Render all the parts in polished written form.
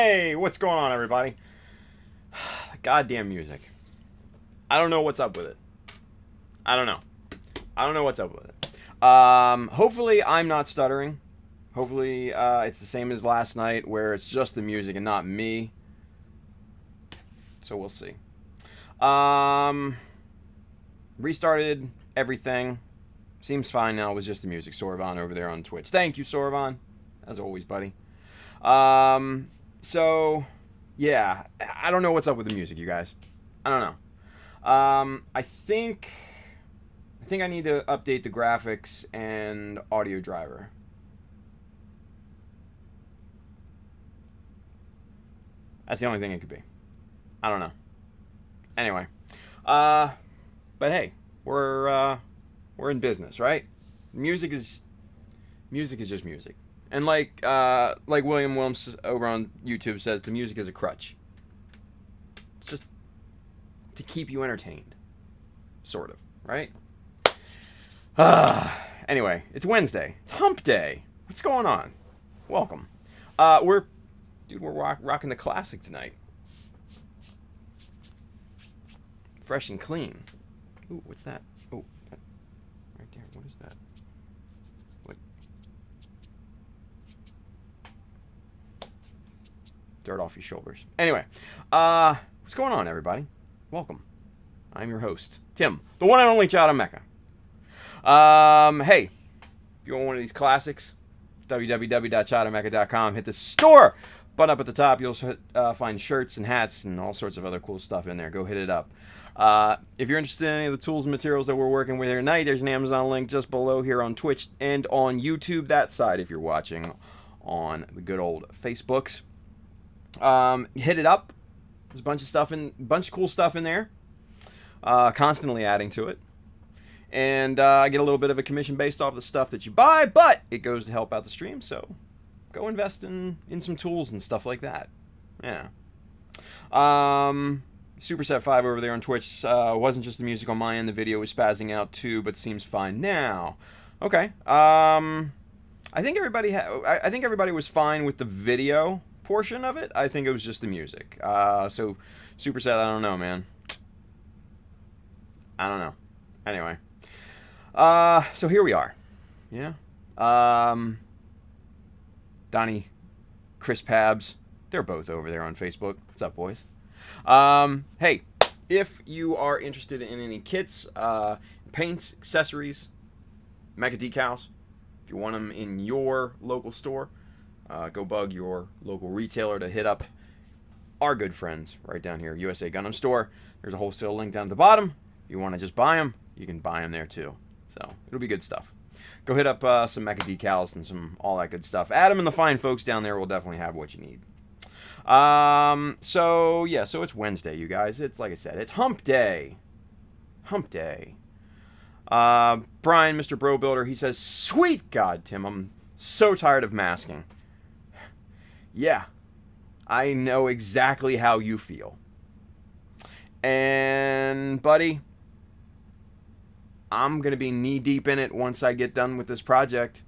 Hey, what's going on, everybody? Goddamn music. I don't know what's up with it. I don't know. I don't know what's up with it. Hopefully I'm not stuttering. Hopefully it's the same as last night where it's just the music and not me. So we'll see. Restarted everything. Seems fine now. It was just the music. Sorvan over there on Twitch. Thank you, Sorvan. As always, buddy. So, yeah. I don't know what's up with the music, you guys. I don't know. I think I need to update the graphics and audio driver. That's the only thing it could be. I don't know. Anyway. But hey, we're in business, right? Music is just music. And like William Wilms over on YouTube says, the music is a crutch. It's just to keep you entertained. Sort of, right? Anyway, it's Wednesday. It's hump day. What's going on? Welcome. We're rocking the classic tonight. Fresh and clean. Ooh, what's that? Oh, that, right there. What is that? What? Dirt off your shoulders. Anyway, what's going on, everybody? Welcome. I'm your host, Tim, the one and only Child of Mecha. Hey, if you want one of these classics, www.childofmecha.com. Hit the store button up at the top. You'll find shirts and hats and all sorts of other cool stuff in there. Go hit it up. If you're interested in any of the tools and materials that we're working with here tonight, there's an Amazon link just below here on Twitch and on YouTube, that side, if you're watching on the good old Facebooks. Hit it up. There's a bunch of cool stuff in there. Constantly adding to it. And I get a little bit of a commission based off the stuff that you buy, but it goes to help out the stream, so go invest in some tools and stuff like that. Yeah. Superset5 over there on Twitch wasn't just the music on my end. The video was spazzing out too, but seems fine now. Okay. I think everybody was fine with the video portion of it. I think it was just the music. So Superset, I don't know, man. I don't know. Anyway. So here we are. Yeah. Donnie, Chris Pabs, they're both over there on Facebook. What's up, boys? Hey, if you are interested in any kits, paints, accessories, Mecha Decals, if you want them in your local store, go bug your local retailer to hit up our good friends right down here, USA Gundam Store. There's a wholesale link down at the bottom. If you want to just buy them, you can buy them there too. So it'll be good stuff. Go hit up some Mecha Decals and some all that good stuff. Adam and the fine folks down there will definitely have what you need. So it's Wednesday, you guys. It's like I said, it's hump day. Hump day. Brian, Mr. Bro Builder, he says, "Sweet God, Tim, I'm so tired of masking." Yeah, I know exactly how you feel. And buddy, I'm going to be knee deep in it once I get done with this project.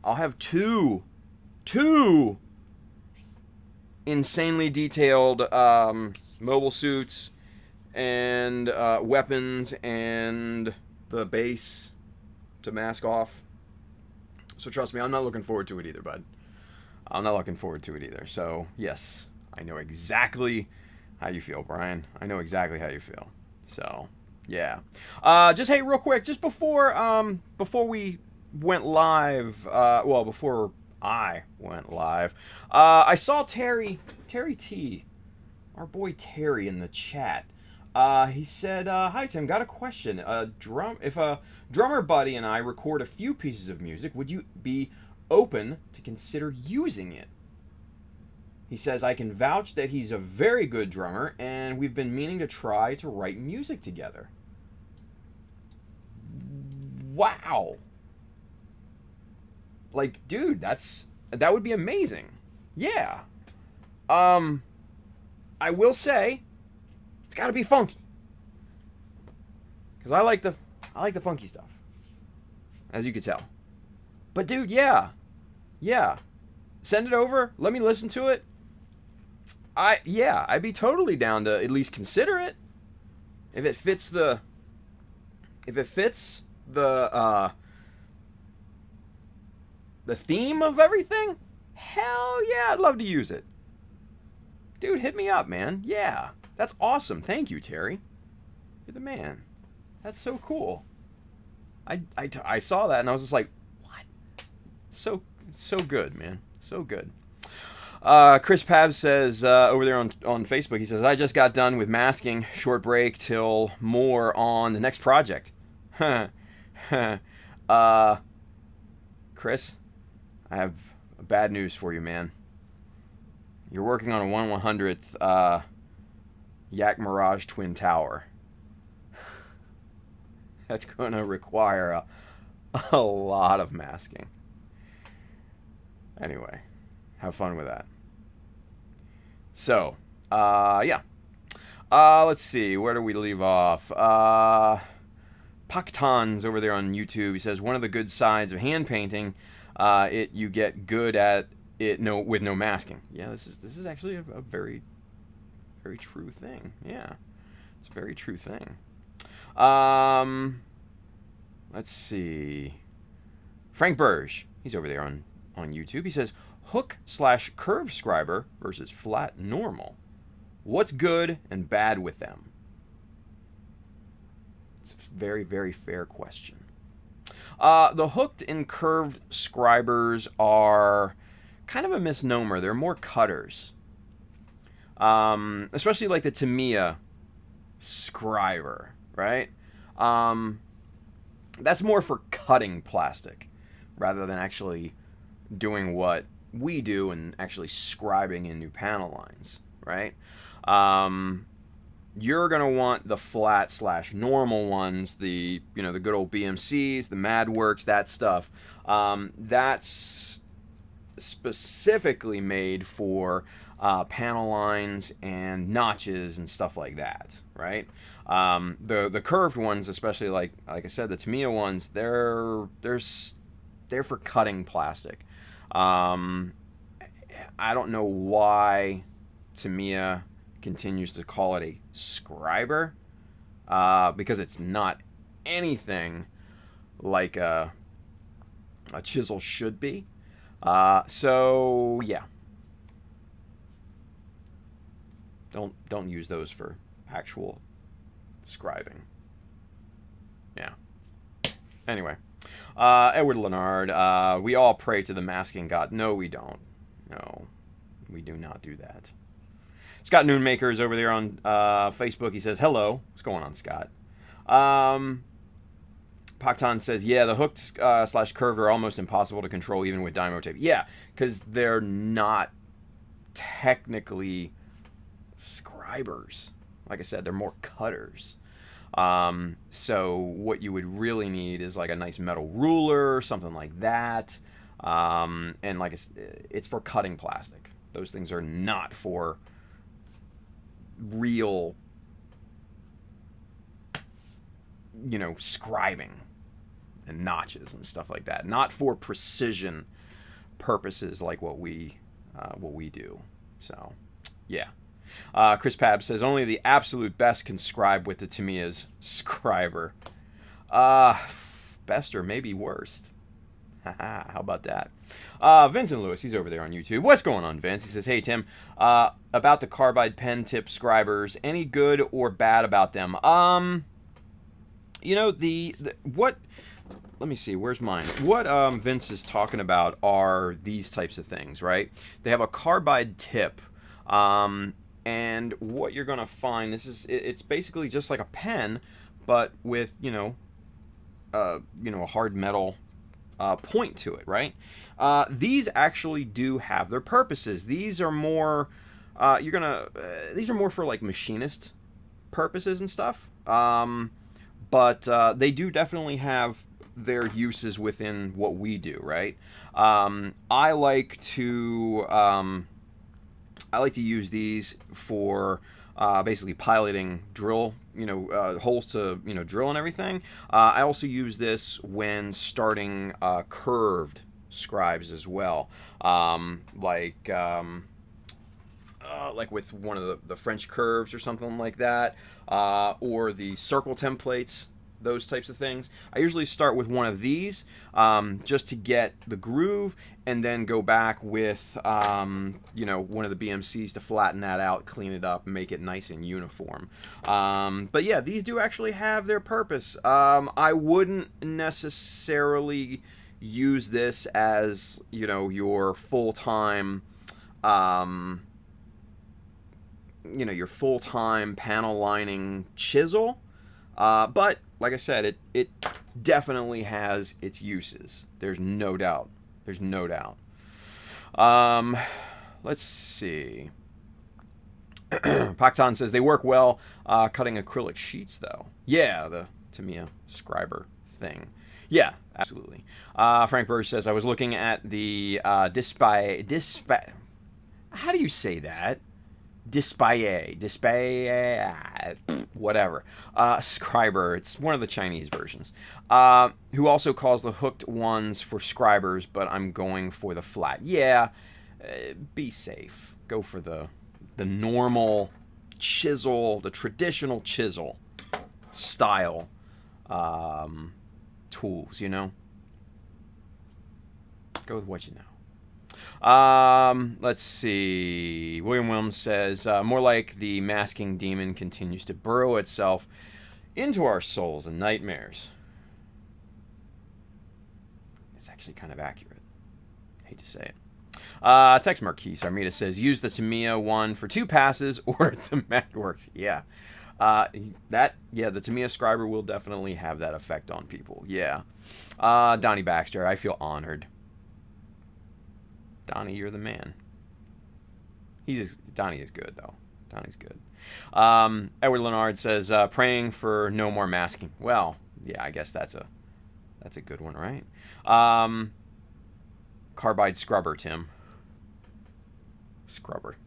I'll have two insanely detailed mobile suits and weapons and the base to mask off. So trust me, I'm not looking forward to it either, bud. I'm not looking forward to it either. So yes, I know exactly how you feel, Brian. I know exactly how you feel. So yeah. Just hey, real quick, just before we went live, before I went live, I saw Terry T, our boy Terry, in the chat. He said, "Hi Tim, got a question. If a drummer buddy and I record a few pieces of music, would you be open to consider using it?" He says, "I can vouch that he's a very good drummer, and we've been meaning to try to write music together." Wow. Like, dude, that would be amazing. Yeah. I will say, it's got to be funky, because I like the funky stuff, as you could tell. But dude, yeah, send it over. Let me listen to it. I'd be totally down to at least consider it. If it fits the theme of everything, hell yeah, I'd love to use it. Dude, hit me up, man. Yeah. That's awesome. Thank you, Terry. You're the man. That's so cool. I saw that and I was just like, what? So good, man. So good. Chris Pab says over there on Facebook, he says, I just got done with masking. Short break till more on the next project. Chris, I have bad news for you, man. You're working on a 1/100th Yak Mirage Twin Tower. That's going to require a lot of masking. Anyway, have fun with that. So, yeah. Let's see. Where do we leave off? Paktan's over there on YouTube. He says, one of the good sides of hand painting, you get good at it with no masking. Yeah, this is actually a very, very true thing. Yeah, it's a very true thing. Let's see. Frank Burge, he's over there on YouTube. He says, hook/curve scriber versus flat normal. What's good and bad with them? It's a very, very fair question. The hooked and curved scribers are kind of a misnomer. They're more cutters. Especially like the Tamiya scriber, right? That's more for cutting plastic rather than actually doing what we do and actually scribing in new panel lines, right? You're gonna want the flat/normal ones, the good old BMCs, the MadWorks, that stuff. That's specifically made for panel lines and notches and stuff like that, right? The curved ones, especially like I said, the Tamiya ones, they're for cutting plastic. I don't know why Tamiya continues to call it a scriber, because it's not anything like a chisel should be. So yeah, don't use those for actual scribing. Yeah. Anyway, Edward Leonard, we all pray to the masking god. No, we don't. No, we do not do that. Scott Noonmaker is over there on Facebook. He says, hello. What's going on, Scott? Paktan says, yeah, the hooked/curved are almost impossible to control even with Dymo tape. Yeah, because they're not technically scribers. Like I said, they're more cutters. So what you would really need is like a nice metal ruler or something like that. And like it's for cutting plastic. Those things are not for real, scribing and notches and stuff like that. Not for precision purposes like what we do. So, yeah. Chris Pab says, only the absolute best can scribe with the Tamiya's scriber. Best or maybe worst. How about that? Vincent Lewis, he's over there on YouTube. What's going on, Vince? He says, hey, Tim, about the carbide pen tip scribers, any good or bad about them? What... Let me see, where's mine? What Vince is talking about are these types of things, right? They have a carbide tip, and what you're going to find, it's basically just like a pen, but with, a hard metal point to it, right? These actually do have their purposes. These are more, these are more for like machinist purposes and stuff. But they do definitely have their uses within what we do, right? I like to use these for basically piloting drill, holes to drill and everything. I also use this when starting curved scribes as well. like with one of the French curves or something like that, or the circle templates, those types of things. I usually start with one of these just to get the groove, and then go back with you know, one of the BMCs to flatten that out, clean it up, and make it nice and uniform. But yeah, these do actually have their purpose. I wouldn't necessarily use this as, you know, your full-time you know, your full-time panel lining chisel, but like I said, it definitely has its uses. There's no doubt. There's no doubt. Let's see. Paktan says they work well cutting acrylic sheets, though. Yeah, the Tamiya Scriber thing. Yeah, absolutely. Frank Burge says I was looking at the how do you say that? Dispaye, whatever. Scriber, it's one of the Chinese versions. Who also calls the hooked ones for scribers, but I'm going for the flat. Yeah, be safe. Go for the normal chisel, the traditional chisel style tools, you know? Go with what you know. Let's see. William Williams says, more like the masking demon continues to burrow itself into our souls and nightmares. It's actually kind of accurate. Hate to say it. Text Marquise Armida says, use the Tamiya one for 2 passes or the Madworks. Yeah. The Tamiya Scriber will definitely have that effect on people. Yeah. Donnie Baxter, I feel honored. Donnie, you're the man. Donnie is good, though. Donnie's good. Edward Leonard says, praying for no more masking. Well, yeah, I guess that's a good one, right? Carbide Scrubber, Tim. Scrubber.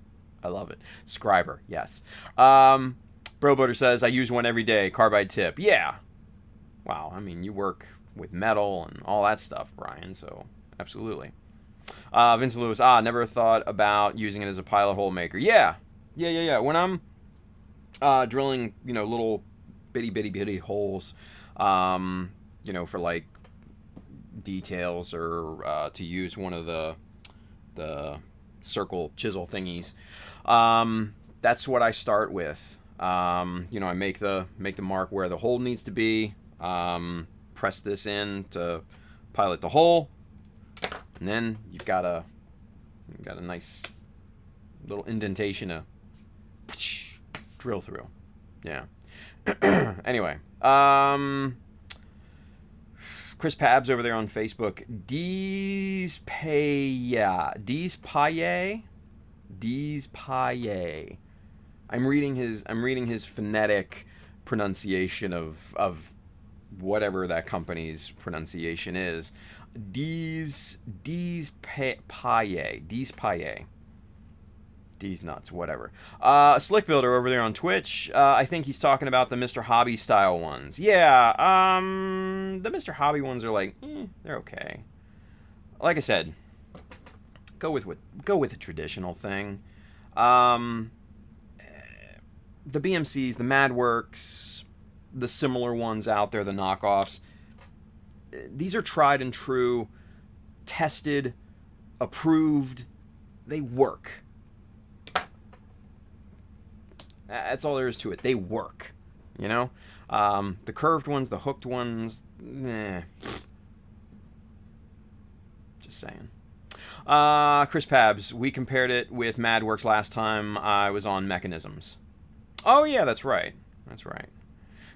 I love it. Scriber, yes. Bro Butter says, I use one every day. Carbide tip. Yeah. Wow, I mean, you work with metal and all that stuff, Brian, so absolutely. Vincent Lewis, never thought about using it as a pilot hole maker. Yeah. When I'm drilling, you know, little bitty holes, you know, for like details or to use one of the circle chisel thingies, that's what I start with. You know, I make the mark where the hole needs to be, press this in to pilot the hole. And then you've got a nice little indentation to drill through. Yeah. Anyway, Chris Pabs over there on Facebook. Dees Paye. I'm reading his phonetic pronunciation of whatever that company's pronunciation is. Dees Paye. D's nuts, whatever. Slick Builder over there on Twitch. I think he's talking about the Mr. Hobby style ones. Yeah, the Mr. Hobby ones are like, they're okay. Like I said, go with a traditional thing. The BMCs, the Madworks, the similar ones out there, the knockoffs. These are tried and true, tested, approved. They work. That's all there is to it. They work, you know? The curved ones, the hooked ones, just saying. Chris Pabs, we compared it with Madworks last time I was on Mechanisms. Oh, yeah, that's right.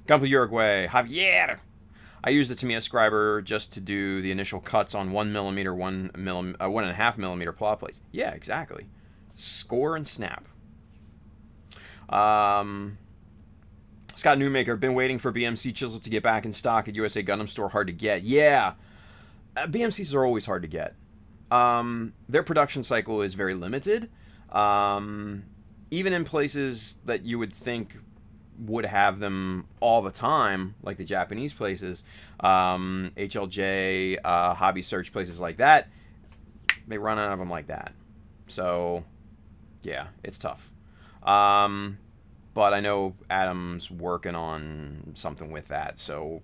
Gumpel Uruguay, Javier. I use the Tamiya Scriber just to do the initial cuts on 1.5 millimeter plot plates. Yeah, exactly. Score and snap. Scott Newmaker, been waiting for BMC chisels to get back in stock at USA Gundam Store. Hard to get. Yeah. BMCs are always hard to get. Their production cycle is very limited. Even in places that you would think would have them all the time, like the Japanese places, HLJ, Hobby Search, places like that, they run out of them like that. So Yeah, it's tough. But I know Adam's working on something with that, so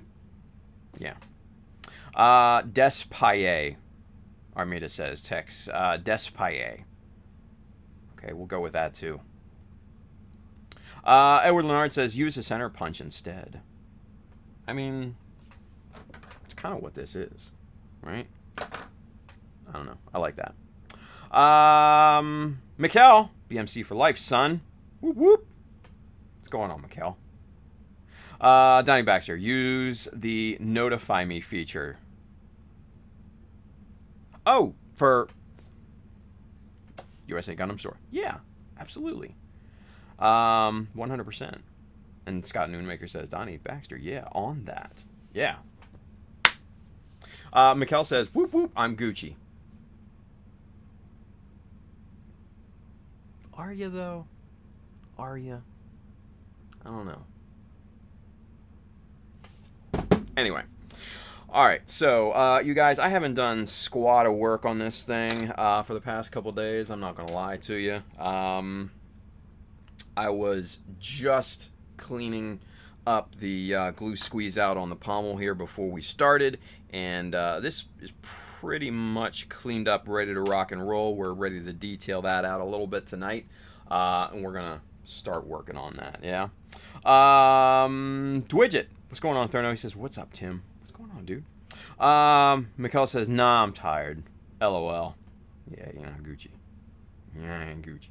yeah. Despaye, Armida says, text. Despaye. Okay, we'll go with that too. Edward Leonard says, use a center punch instead. I mean, it's kind of what this is, right? I don't know. I like that. Mikkel, BMC for life, son. Whoop, whoop. What's going on, Mikkel? Donnie Baxter, use the notify me feature. Oh, for USA Gundam Store. Yeah, absolutely. 100%. And Scott Noonmaker says, Donnie Baxter, yeah, on that. Yeah. Mikkel says, whoop, whoop, I'm Gucci. Are you, though? Are you? I don't know. Anyway. Alright, so, you guys, I haven't done squat of work on this thing for the past couple days. I'm not going to lie to you. I was just cleaning up the glue squeeze out on the pommel here before we started, and this is pretty much cleaned up, ready to rock and roll. We're ready to detail that out a little bit tonight, and we're going to start working on that, yeah? Dwidget, what's going on, Thurno? He says, what's up, Tim? What's going on, dude? Mikkel says, nah, I'm tired. LOL. Yeah, you know, Gucci. Yeah, I ain't Gucci.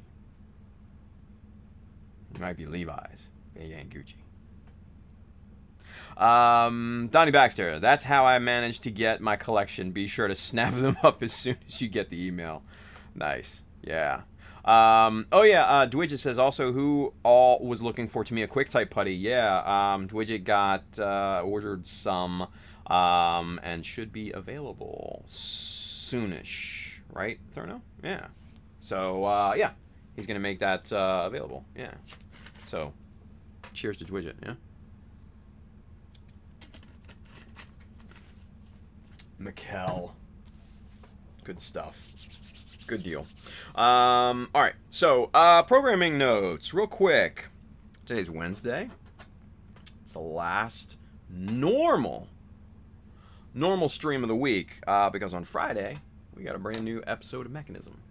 You might be Levi's, but you ain't Gucci. Donnie Baxter, that's how I managed to get my collection. Be sure to snap them up as soon as you get the email. Nice. Yeah. Oh yeah, Dwidget says also who all was looking for Tamiya Quick Type Putty. Yeah, Dwidget got ordered some and should be available soonish, right, Thurno? Yeah. So yeah, he's gonna make that available. Yeah. So cheers to Dwidget, yeah. Mikkel. Good stuff. Good deal. Alright, so programming notes, real quick. Today's Wednesday. It's the last normal stream of the week, because on Friday, we got a brand new episode of Mechanism.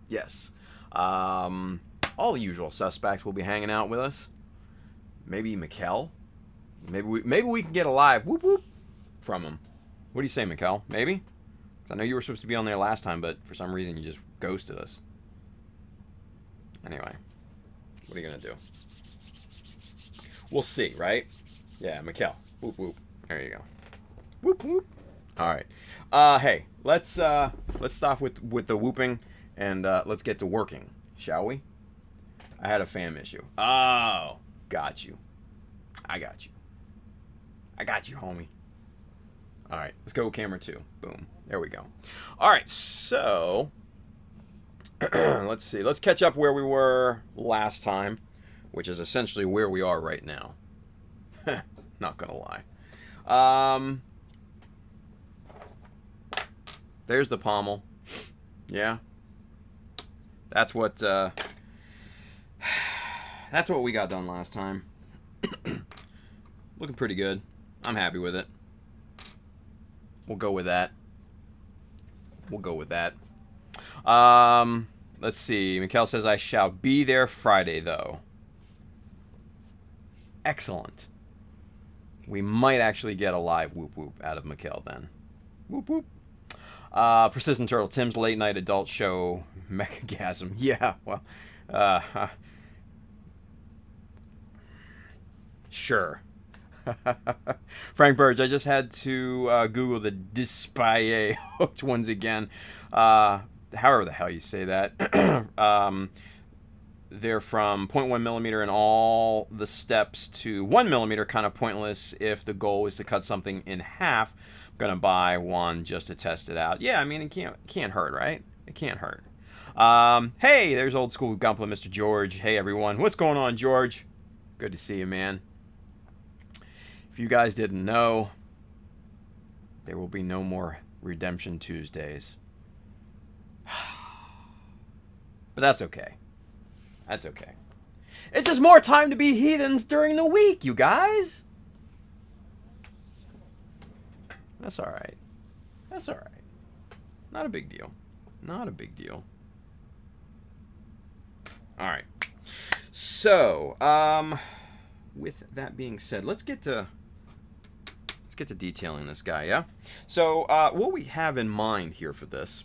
Yes. All the usual suspects will be hanging out with us. Maybe Mikkel. Maybe we can get a live whoop whoop from him. What do you say, Mikkel? Maybe? Because I know you were supposed to be on there last time, but for some reason you just ghosted us. Anyway, what are you gonna do? We'll see, right? Yeah, Mikkel. Whoop whoop. There you go. Whoop whoop. All right. Hey, let's stop with the whooping and let's get to working, shall we? I had a fam issue. Oh, got you. I got you. I got you, homie. All right, let's go with camera 2. Boom. There we go. All right, so let's see. Let's catch up where we were last time, which is essentially where we are right now. Not gonna lie. There's the pommel. Yeah. That's what we got done last time. Looking pretty good. I'm happy with it. We'll go with that. We'll go with that. Let's see. Mikkel says, I shall be there Friday, though. Excellent. We might actually get a live whoop whoop out of Mikkel then. Whoop whoop. Persistent Turtle, Tim's late night adult show, Mechagasm. Yeah, well, sure. Frank Burge, I just had to Google the Despaye hooked ones again. However the hell you say that. They're from 0.1 millimeter and all the steps to 1 millimeter, kind of pointless if the goal is to cut something in half. I'm gonna buy one just to test it out. Yeah, I mean, it can't hurt, right? It can't hurt. Hey, there's old school Gunpla, Mr. George. Hey everyone, what's going on, George? Good to see you, man. If you guys didn't know, there will be no more Redemption Tuesdays. But that's okay. That's okay. It's just more time to be heathens during the week, you guys. That's all right. That's all right. Not a big deal. Not a big deal. All right. So, with that being said, let's get to detailing this guy, yeah? So, what we have in mind here for this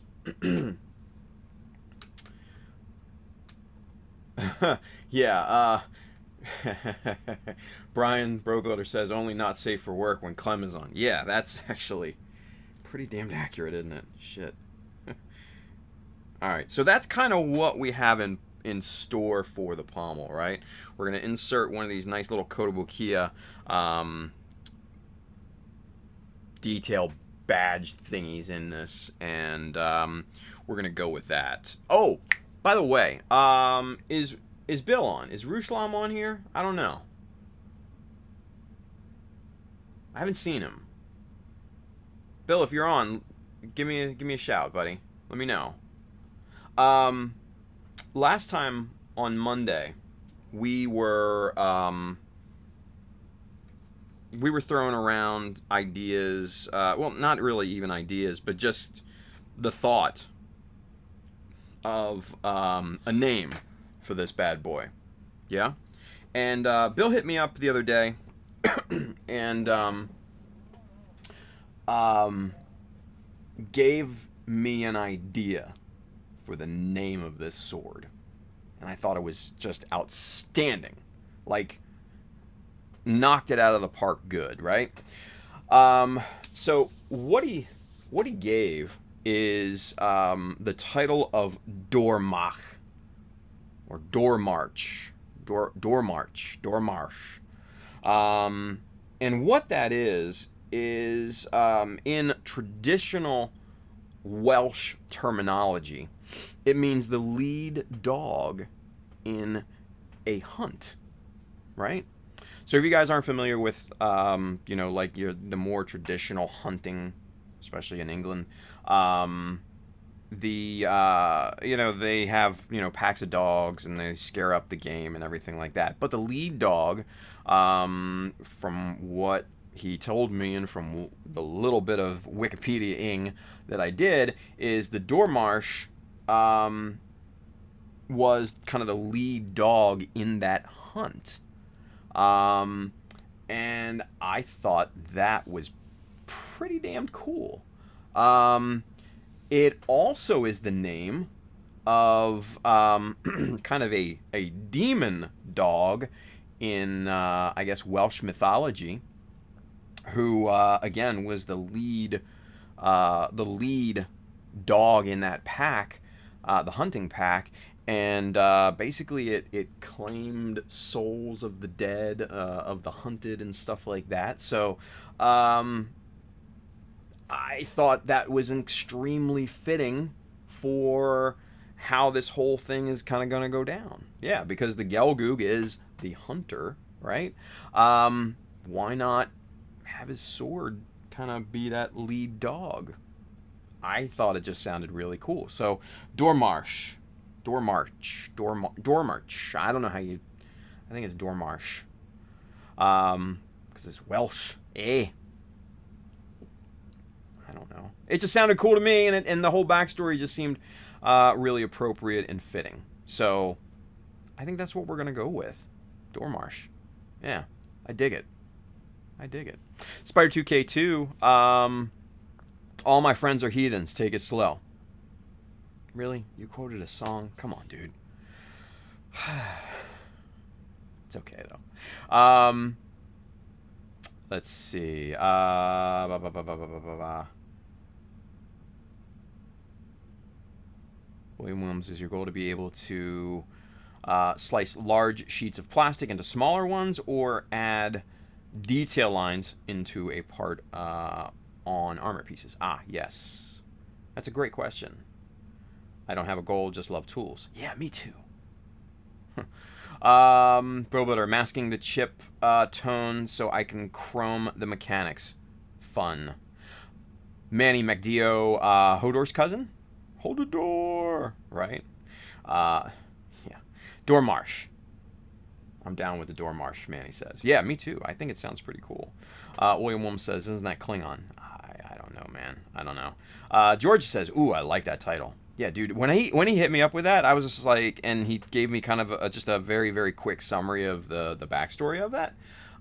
yeah, Brian Brogutter says only not safe for work when Clem is on. Yeah, that's actually pretty damn accurate, isn't it? Shit. Alright, so that's kind of what we have in store for the pommel, right? We're going to insert one of these nice little Kotobukiya detail badge thingies in this, and we're going to go with that. Oh, by the way, is Bill on? Is Ruslam on here? I don't know. I haven't seen him. Bill, if you're on, give me a shout, buddy. Let me know. Last time on Monday, we were throwing around ideas. Well, not really even ideas, but just the thought of a name for this bad boy. Yeah? And Bill hit me up the other day and gave me an idea for the name of this sword. And I thought it was just outstanding. Like, knocked it out of the park good, right? So what he gave is the title of Dormach, or Dormarch. Dormarch. And what that is in traditional Welsh terminology, it means the lead dog in a hunt, right? So if you guys aren't familiar with, like the more traditional hunting, especially in England, they have, packs of dogs and they scare up the game and everything like that. But the lead dog, from what he told me and from the little bit of Wikipedia-ing that I did, is the Dormarch was kind of the lead dog in that hunt. And I thought that was pretty damn cool. It also is the name of kind of a demon dog in, I guess, Welsh mythology, who, again, was the lead dog in that pack, the hunting pack, and basically it claimed souls of the dead, of the hunted and stuff like that. So I thought that was extremely fitting for how this whole thing is kind of going to go down. Yeah, because the Gelgoog is the hunter, right? Why not have his sword kind of be that lead dog? I thought it just sounded really cool. So Dormarch. I don't know how you... I think it's Dormarch. Because it's Welsh. I don't know. It just sounded cool to me, and the whole backstory just seemed really appropriate and fitting. So I think that's what we're going to go with. Dormarch. Yeah, I dig it. Spider2K2, all my friends are heathens, take it slow. Really? You quoted a song? Come on, dude. It's okay, though. Let's see. William Williams, is your goal to be able to slice large sheets of plastic into smaller ones, or add detail lines into a part on armor pieces? Yes. That's a great question. I don't have a goal, just love tools. Yeah, me too. Brobutter, masking the chip tone so I can chrome the mechanics. Fun. Manny MacDio, Hodor's cousin? Hold the door! Right? Yeah. Dormarsh. I'm down with the Dormarsh, man, he says. Yeah, me too. I think it sounds pretty cool. William Wilm says, isn't that Klingon? I don't know, man. I don't know. George says, ooh, I like that title. Yeah, dude, when he hit me up with that, I was just like, and he gave me kind of just a very, very quick summary of the backstory of that.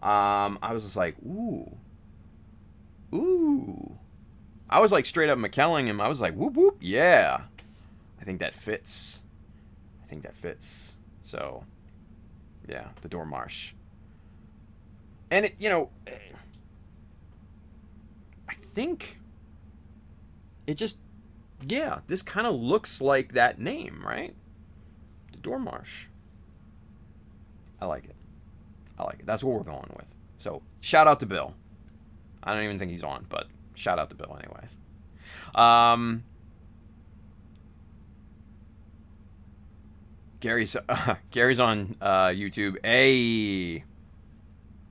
I was just like, ooh. I was like straight up McKelling him. I was like, whoop, whoop, yeah. I think that fits. So, yeah, the Dormarsh. And, I think it just, yeah, this kind of looks like that name, right? The Dormarsh. I like it. That's what we're going with. So, shout out to Bill. I don't even think he's on, but shout out to Bill anyways. Gary's on YouTube. Hey,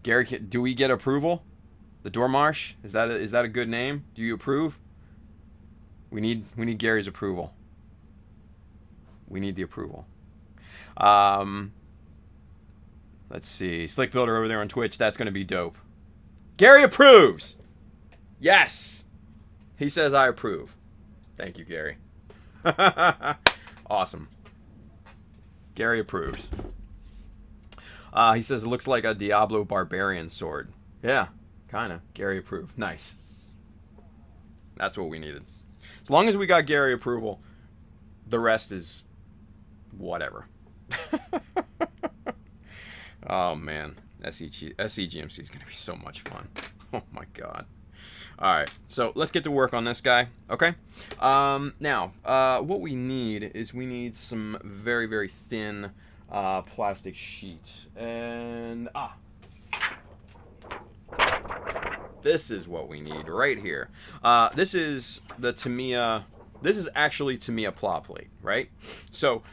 Gary, do we get approval? The Dormarsh, is that a good name? Do you approve? We need Gary's approval. We need the approval. Let's see. Slick Builder over there on Twitch. That's going to be dope. Gary approves. Yes. He says I approve. Thank you, Gary. Awesome. Gary approves. He says it looks like a Diablo Barbarian sword. Yeah, kind of. Gary approved. Nice. That's what we needed. As long as we got Gary approval, the rest is whatever. Oh, man. SCGMC is going to be so much fun. Oh, my God. All right, so let's get to work on this guy, okay? Now, what we need is we need some very, very thin plastic sheet. And, this is what we need right here. This is the Tamiya, this is actually Tamiya plow plate, right? So,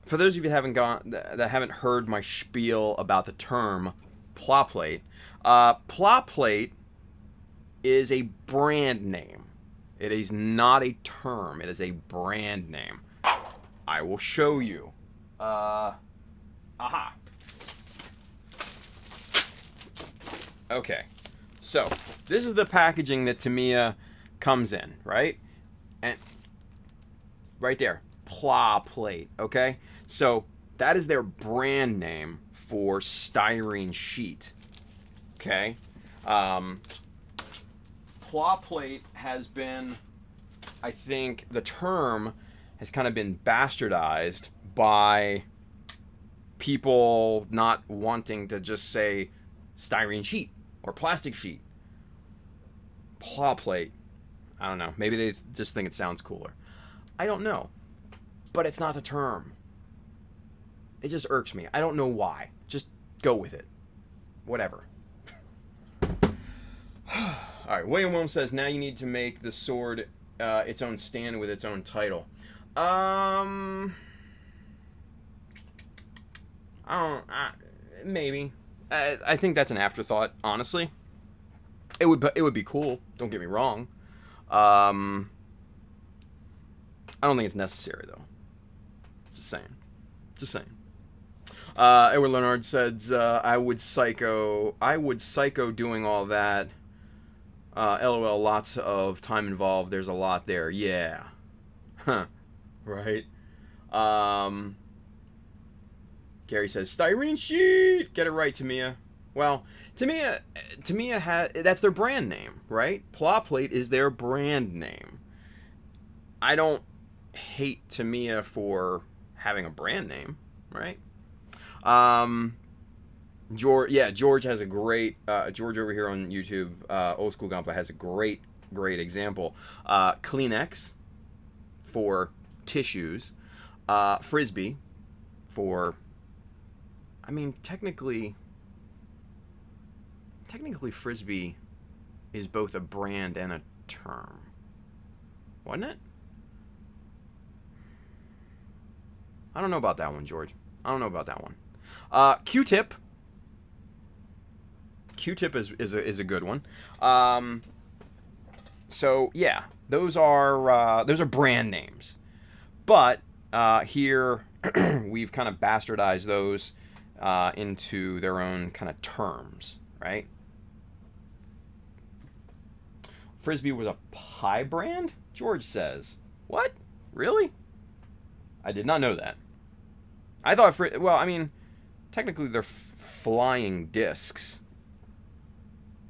for those of you that haven't heard my spiel about the term plow plate is a brand name. It is not a term. It is a brand name. I will show you. Okay. So, this is the packaging that Tamiya comes in, right? And right there. Plow plate, okay? So, that is their brand name for styrene sheet. Okay? Plow plate has been, I think, the term has kind of been bastardized by people not wanting to just say styrene sheet or plastic sheet. Plow plate, I don't know. Maybe they just think it sounds cooler. I don't know. But it's not the term. It just irks me. I don't know why. Just go with it. Whatever. Alright, William Wilm says, now you need to make the sword its own stand with its own title. Maybe. I think that's an afterthought, honestly. It would be cool, don't get me wrong. I don't think it's necessary, though. Just saying. Edward Leonard says, I would psycho doing all that. LOL, lots of time involved. There's a lot there. Yeah. Huh. Right. Gary says, styrene sheet. Get it right, Tamiya. Well, Tamiya that's their brand name, right? Plow plate is their brand name. I don't hate Tamiya for having a brand name, right? George has a great, George over here on YouTube, Old School Gunplay, has a great example. Kleenex for tissues, Frisbee for, I mean, technically Frisbee is both a brand and a term, wasn't it? I don't know about that one, George. I don't know about that one. Q-tip. Q-tip is a good one. So yeah, those are brand names. But here we've kind of bastardized those into their own kind of terms, right? Frisbee was a pie brand? George says. What? Really? I did not know that. I thought, well, I mean, technically they're flying discs.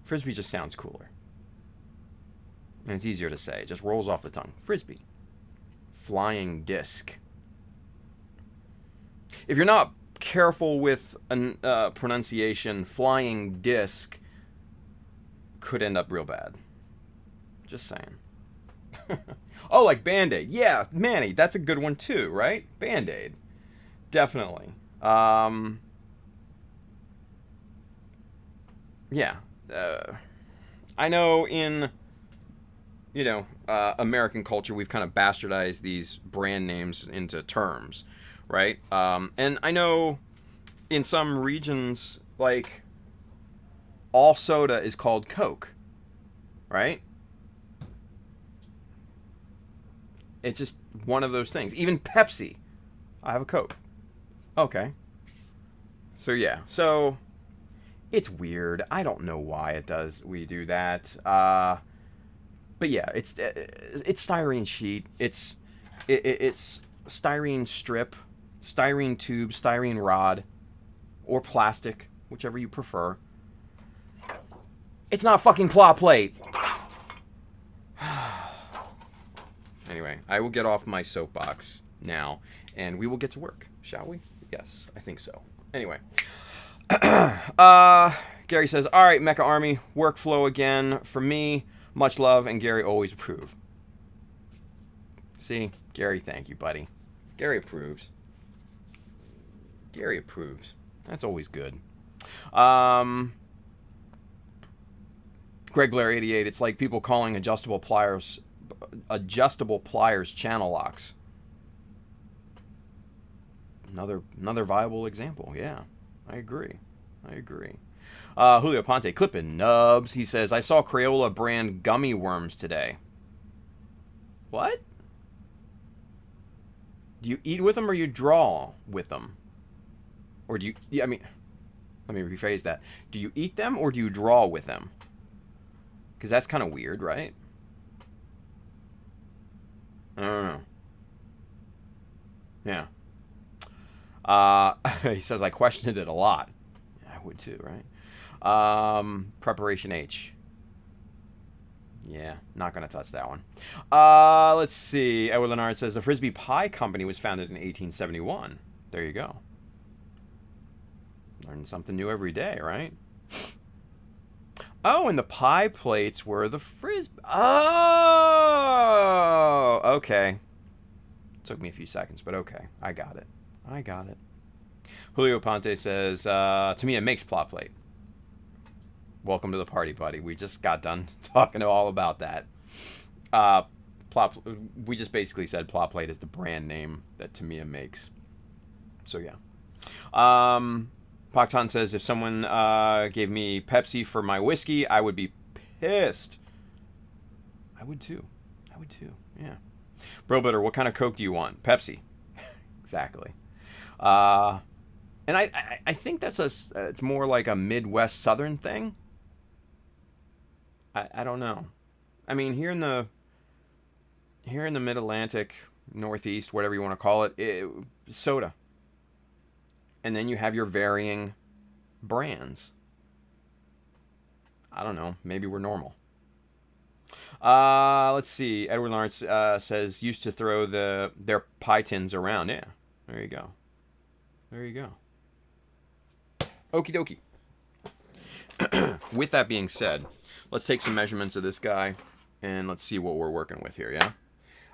Frisbee just sounds cooler. And it's easier to say. It just rolls off the tongue. Frisbee. Flying disc. If you're not careful with pronunciation, flying disc could end up real bad. Just saying. Oh, like Band-Aid. Yeah, Manny, that's a good one too, right? Band-Aid. Definitely. Yeah. I know in, American culture, we've kind of bastardized these brand names into terms, right? And I know in some regions, like, all soda is called Coke, right? It's just one of those things. Even Pepsi. I have a Coke. Okay. So, yeah. So, it's weird. I don't know why we do that. But yeah, it's styrene sheet. It's styrene strip, styrene tube, styrene rod, or plastic, whichever you prefer. It's not fucking plot plate. Anyway, I will get off my soapbox now, and we will get to work, shall we? Yes, I think so. Anyway. Gary says, all right, Mecha Army, workflow again. For me, much love, and Gary always approve. See? Gary, thank you, buddy. Gary approves. Gary approves. That's always good. Greg Blair 88, it's like people calling adjustable pliers channel locks. Another viable example. Yeah, I agree. Julio Ponte, clipping nubs. He says, I saw Crayola brand gummy worms today. What? Do you eat with them or you draw with them? Or do you... Yeah, I mean, let me rephrase that. Do you eat them or do you draw with them? Because that's kind of weird, right? I don't know. Yeah. He says, I questioned it a lot. I would too, right? Preparation H. Yeah, not going to touch that one. Let's see. Edward Leonard says, the Frisbee Pie Company was founded in 1871. There you go. Learn something new every day, right? Oh, and the pie plates were the Frisbee. Oh, okay. Took me a few seconds, but okay. I got it. Julio Ponte says, to me, it makes plot plate. Welcome to the party, buddy. We just got done talking all about that. We just basically said plot plate is the brand name that Tamiya makes. So, yeah. Paktan says, if someone gave me Pepsi for my whiskey, I would be pissed. I would too. Yeah. Bro Butter, what kind of Coke do you want? Pepsi. Exactly. And I think that's it's more like a Midwest Southern thing. I don't know. I mean, here in the Mid-Atlantic, Northeast, whatever you want to call it, soda. And then you have your varying brands. I don't know. Maybe we're normal. Let's see. Edward Lawrence says, used to throw their pie tins around. Yeah. There you go. Okie dokie. With that being said, let's take some measurements of this guy and let's see what we're working with here, yeah?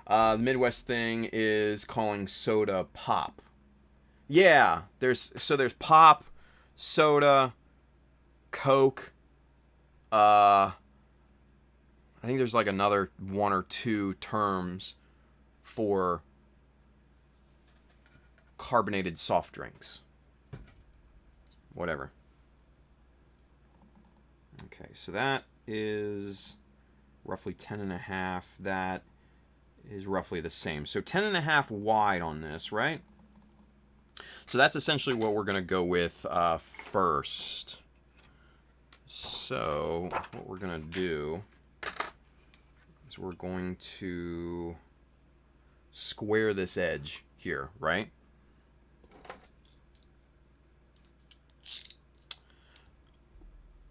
The Midwest thing is calling soda pop. Yeah, there's pop, soda, Coke. I think there's like another one or two terms for carbonated soft drinks. Whatever. Okay, so that is roughly 10.5. That is roughly the same. So 10.5 wide on this, right? So that's essentially what we're going to go with first. So what we're going to do is we're going to square this edge here, right?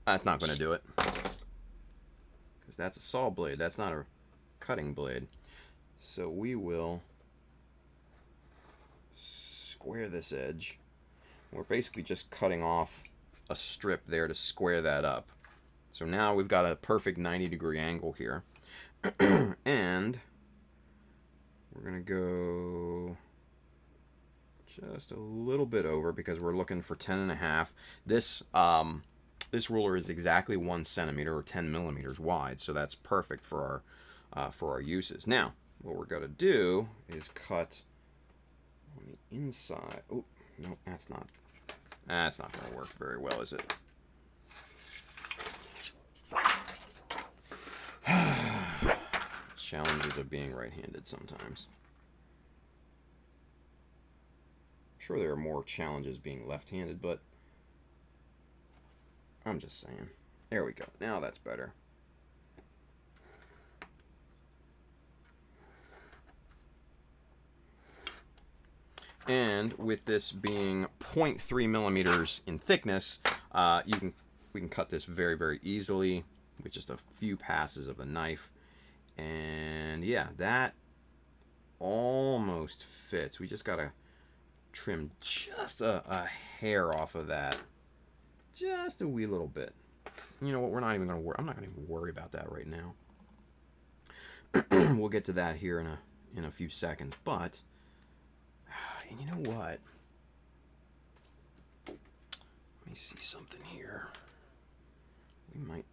That's not going to do it, because that's a saw blade. That's not a cutting blade. So we will square this edge. We're basically just cutting off a strip there to square that up. So now we've got a perfect 90-degree angle here. And we're going to go just a little bit over, because we're looking for 10.5. This ruler is exactly 1 centimeter or 10 millimeters wide, so that's perfect for our uses. Now, what we're going to do is cut on the inside. Oh, no, that's not going to work very well, is it? Challenges of being right-handed sometimes. I'm sure there are more challenges being left-handed, but I'm just saying. There we go. Now that's better. And with this being 0.3 millimeters in thickness, we can cut this very, very easily with just a few passes of the knife. And yeah, that almost fits. We just gotta trim just a hair off of that, just a wee little bit. You know what? We're not even gonna worry. I'm not gonna even worry about that right now. We'll get to that here in a few seconds. But and you know what? Let me see something here.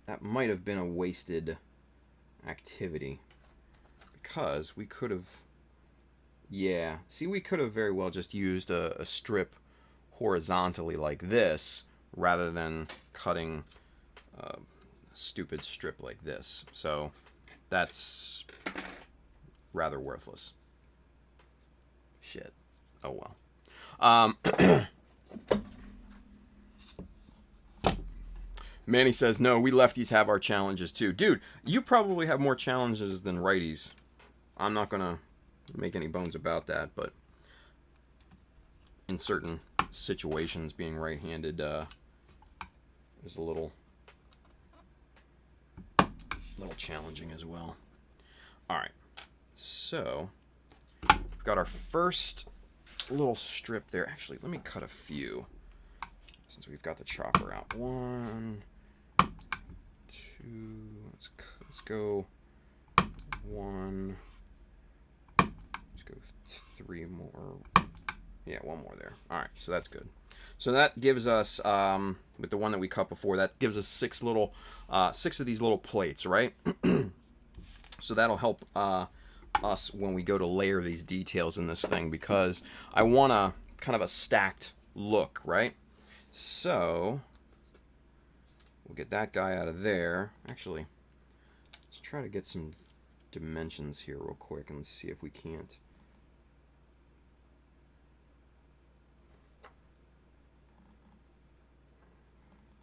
That might have been a wasted activity, because we could have, yeah, see, we could have very well just used a strip horizontally like this, rather than cutting a stupid strip like this. So that's rather worthless. Shit. Oh well. Manny says, no, we lefties have our challenges too. Dude, you probably have more challenges than righties. I'm not going to make any bones about that, but in certain situations, being right-handed is a little challenging as well. All right, so we've got our first little strip there. Actually, let me cut a few, since we've got the chopper out. 1, 2, let's go 1, let's go 3 more. Yeah, 1 more there. All right, so that's good. So that gives us, with the one that we cut before, that gives us 6 of these little plates, right? So that'll help us when we go to layer these details in this thing, because I want a kind of a stacked look, right? So we'll get that guy out of there. Actually, let's try to get some dimensions here real quick, and let's see if we can't.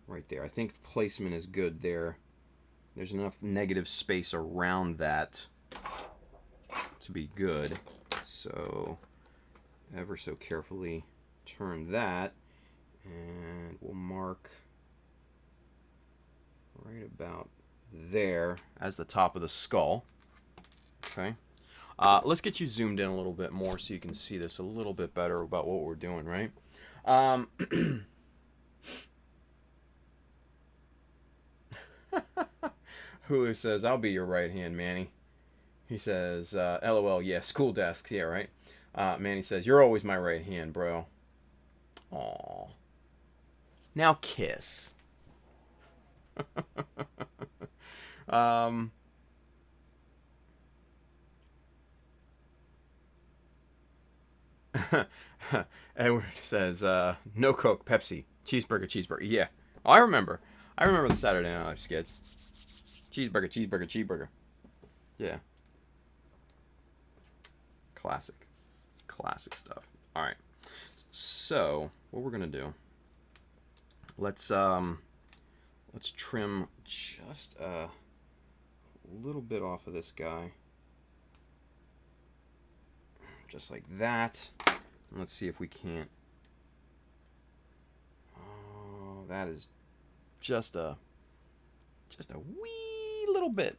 Right there. I think placement is good there. There's enough negative space around that to be good. So ever so carefully turn that, and we'll mark right about there as the top of the skull. Okay. Let's get you zoomed in a little bit more so you can see this a little bit better about what we're doing, right? Hulu says, I'll be your right hand, Manny. He says, LOL, yeah, school desks, yeah, right? Manny says, you're always my right hand, bro. Aww. Now kiss. Edward says, no Coke, Pepsi, cheeseburger. Yeah, oh, I remember the Saturday Night Live skit. Cheeseburger. Yeah. Classic stuff. All right. So what we're gonna do? Let's trim just a little bit off of this guy, just like that. And let's see if we can't. Oh, that is just a wee little bit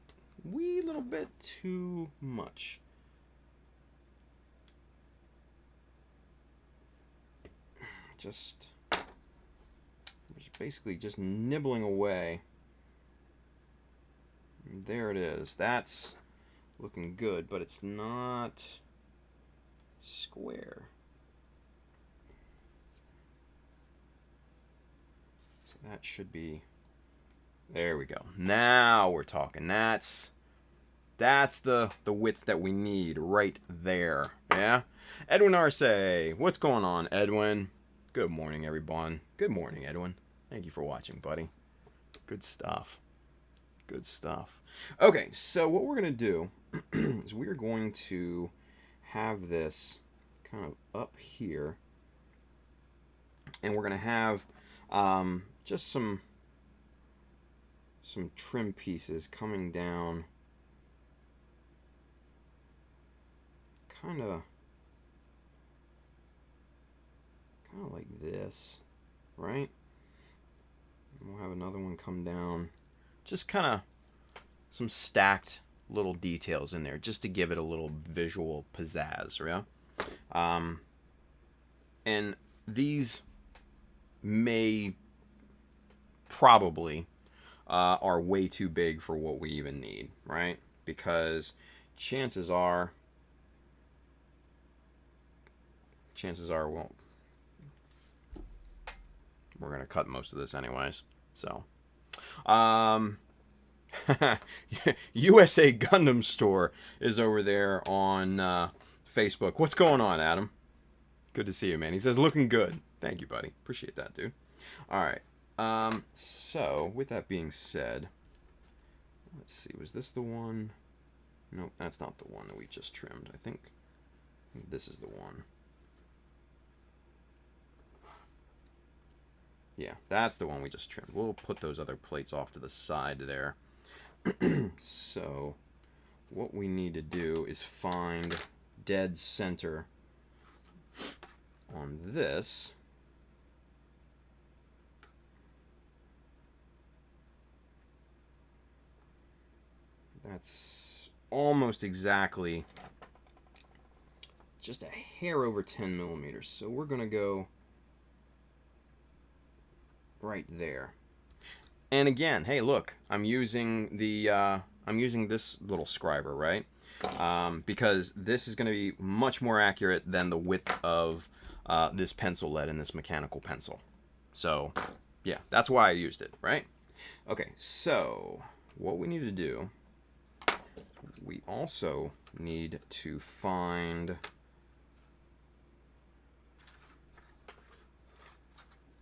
too much. Just basically just nibbling away. There it is. That's looking good, but it's not square. So that should be, there we go. Now we're talking. That's the width that we need right there. Yeah? Edwin Arce, what's going on, Edwin? Good morning, everyone. Good morning, Edwin. Thank you for watching, buddy. Good stuff. Good stuff. Okay, so what we're going to do is we're going to have this kind of up here. And we're going to have just some trim pieces coming down. Kind of like this, right? And we'll have another one come down. Just kind of some stacked little details in there, just to give it a little visual pizzazz, yeah? And these may probably are way too big for what we even need, right? Because chances are, well, we're going to cut most of this anyways. So, USA Gundam Store is over there on Facebook. What's going on, Adam? Good to see you, man. He says, looking good. Thank you, buddy. Appreciate that, dude. All right. So, with that being said, let's see. Was this the one? Nope, that's not the one that we just trimmed. I think this is the one. Yeah, that's the one we just trimmed. We'll put those other plates off to the side there. So, what we need to do is find dead center on this. That's almost exactly just a hair over 10 millimeters. So we're going to go right there. And again, hey, look, I'm using the I'm using this little scriber, right? Because this is going to be much more accurate than the width of this pencil lead and this mechanical pencil. So, yeah, that's why I used it, right? Okay, so what we need to do, we also need to find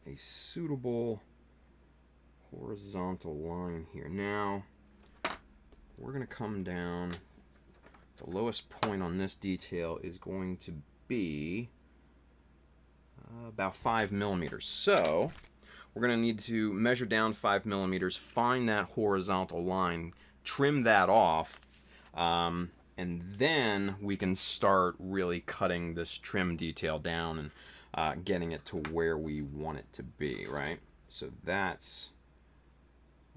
a suitable horizontal line here. Now, we're going to come down. The lowest point on this detail is going to be about 5 millimeters. So, we're going to need to measure down 5 millimeters, find that horizontal line, trim that off, and then we can start really cutting this trim detail down and getting it to where we want it to be, right? So that's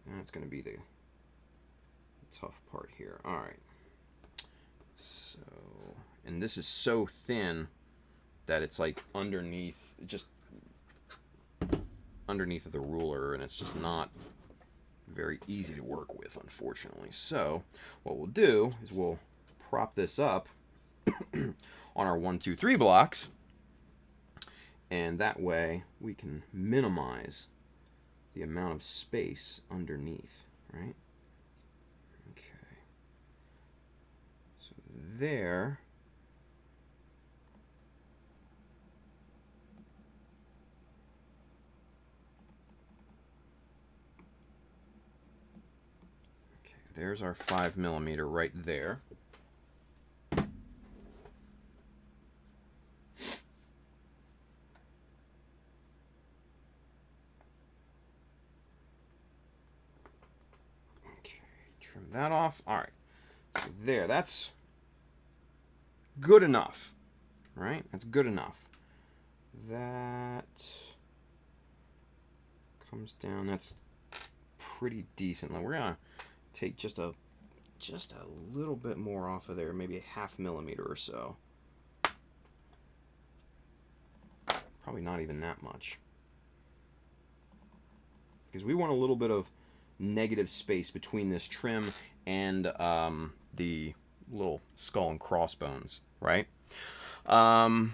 going to be the tough part here. All right. So, and this is so thin that it's like underneath, just underneath of the ruler, and it's just not very easy to work with, unfortunately. So what we'll do is we'll prop this up on our 1, 2, 3 blocks, and that way we can minimize the amount of space underneath, right? Okay. So there. Okay, there's our 5 millimeter right there. Trim that off. All right. So there, that's good enough. All right, that's good enough. That comes down. That's pretty decent. Now we're gonna take just a little bit more off of there, maybe a 0.5 millimeter or so. Probably not even that much, because we want a little bit of negative space between this trim and the little skull and crossbones, right? Trav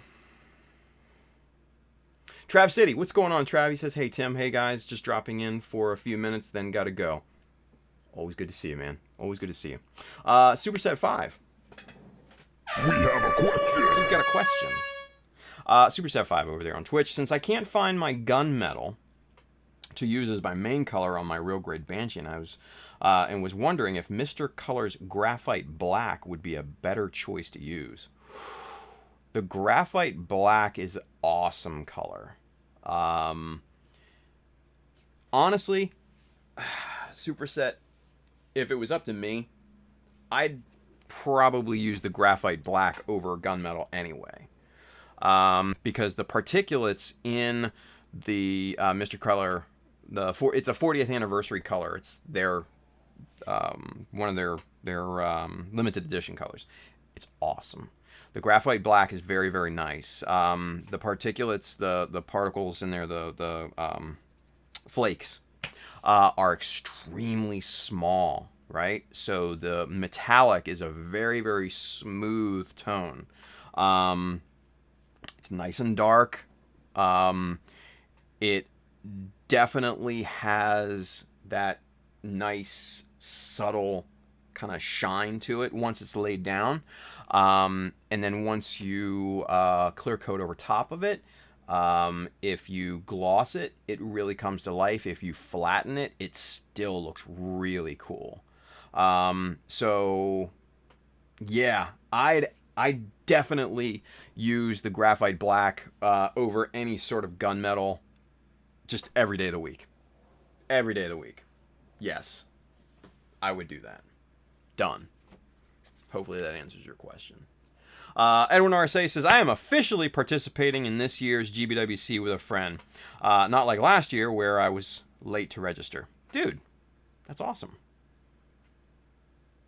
City, what's going on, Trav? He says, hey, Tim, hey, guys, just dropping in for a few minutes, then gotta go. Always good to see you, man. Always good to see you. Superset 5. We have a question. He's got a question. Superset 5 over there on Twitch. Since I can't find my gunmetal to use as my main color on my real grade Banshee, and was wondering if Mr. Color's Graphite Black would be a better choice to use. The Graphite Black is awesome color. Honestly, Superset, if it was up to me, I'd probably use the Graphite Black over gunmetal anyway. Because the particulates in the Mr. Color, it's a 40th anniversary color. It's their one of their limited edition colors. It's awesome. The Graphite Black is very, very nice. The particulates, the particles in there, the flakes, are extremely small, right? So the metallic is a very, very smooth tone. It's nice and dark. It definitely has that nice, subtle kind of shine to it once it's laid down. And then once you clear coat over top of it, if you gloss it, it really comes to life. If you flatten it, it still looks really cool. So yeah, I definitely use the Graphite Black over any sort of gunmetal just every day of the week. Every day of the week. Yes, I would do that. Done. Hopefully that answers your question. Edwin RSA says, I am officially participating in this year's GBWC with a friend. Not like last year where I was late to register. Dude, that's awesome.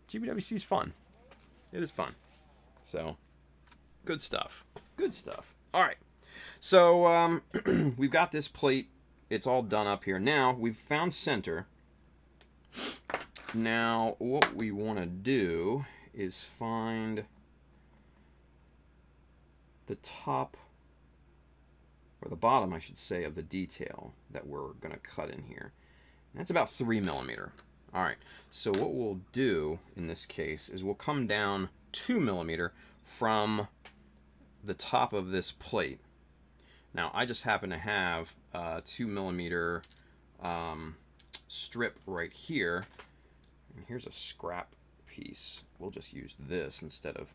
GBWC is fun. It is fun. So, good stuff. Good stuff. All right. So, we've got this plate. It's all done up here. Now, we've found center. Now, what we want to do is find the top, or the bottom, I should say, of the detail that we're going to cut in here. And that's about 3 millimeter. All right. So what we'll do in this case is we'll come down 2 millimeter from the top of this plate. Now, I just happen to have a 2 millimeter strip right here. And here's a scrap piece. We'll just use this instead of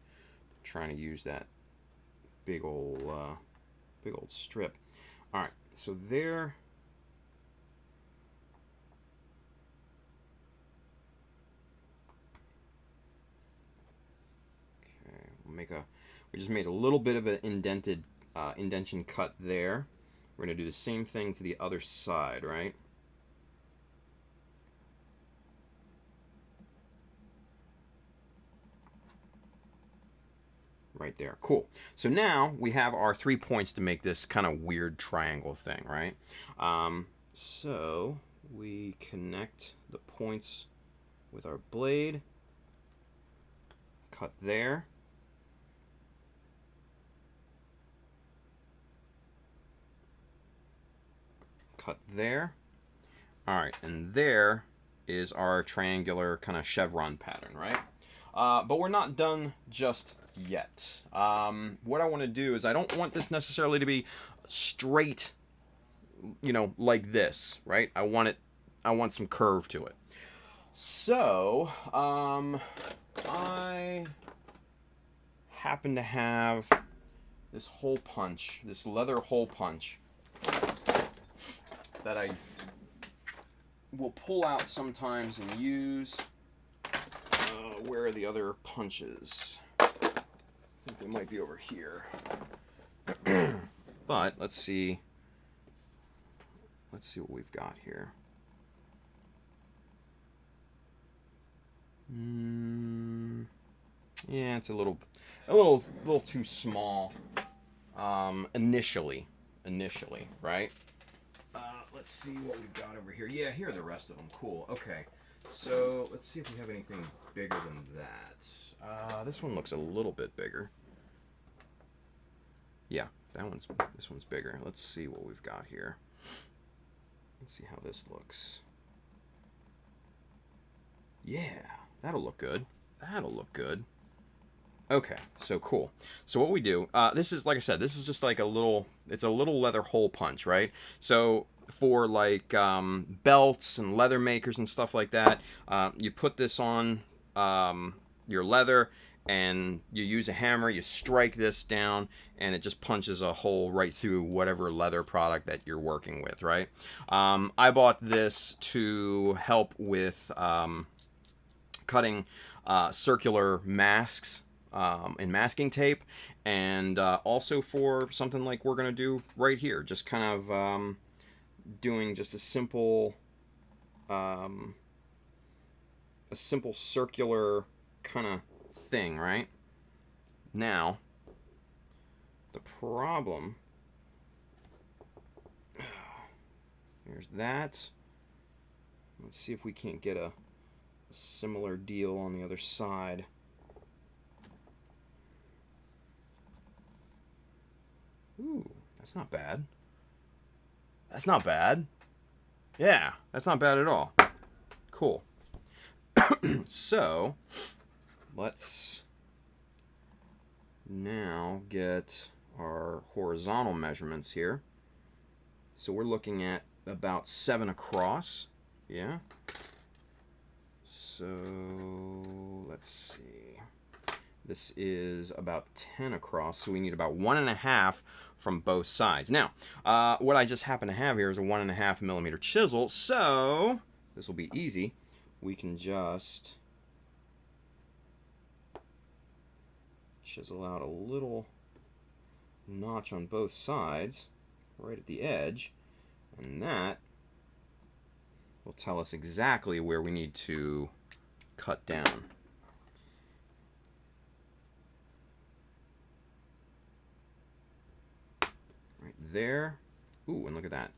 trying to use that big old strip. All right, so there. Okay, we just made a little bit of an indentation cut there. We're gonna do the same thing to the other side, right? Right there. Cool. So now we have our 3 points to make this kind of weird triangle thing, right? So we connect the points with our blade. Cut there. Cut there. All right, and there is our triangular kind of chevron pattern, right? But we're not done just yet. What I want to do is I don't want this necessarily to be straight, you know, like this, right? I want some curve to it. So, I happen to have this hole punch, this leather hole punch that I will pull out sometimes and use Where are the other punches? I think they might be over here. But let's see. Let's see what we've got here. Yeah, it's a little too small. Initially, right? Let's see what we've got over here. Yeah, here are the rest of them. Cool. Okay. So let's see if we have anything bigger than that. This one looks a little bit bigger. Yeah, this one's bigger. Let's see what we've got here. Let's see how this looks. Yeah, that'll look good. That'll look good. Okay, so cool. So what we do, this is, like I said, this is just like it's a little leather hole punch, right? So for like belts and leather makers and stuff like that, you put this on your leather and you use a hammer, you strike this down, and it just punches a hole right through whatever leather product that you're working with, right? I bought this to help with cutting circular masks in masking tape, and also for something like we're going to do right here, just kind of doing just a simple circular kind of thing, right? Now, the problem, there's that. Let's see if we can't get a similar deal on the other side. Ooh, that's not bad. That's not bad. Yeah, that's not bad at all. Cool. So, let's now get our horizontal measurements here. So we're looking at about 7 across. Yeah. So, let's see. This is about 10 across, so we need about 1.5 from both sides. Now, what I just happen to have here is a 1.5 millimeter chisel, so this will be easy. We can just chisel out a little notch on both sides, right at the edge, and that will tell us exactly where we need to cut down. Right there. Ooh, and look at that.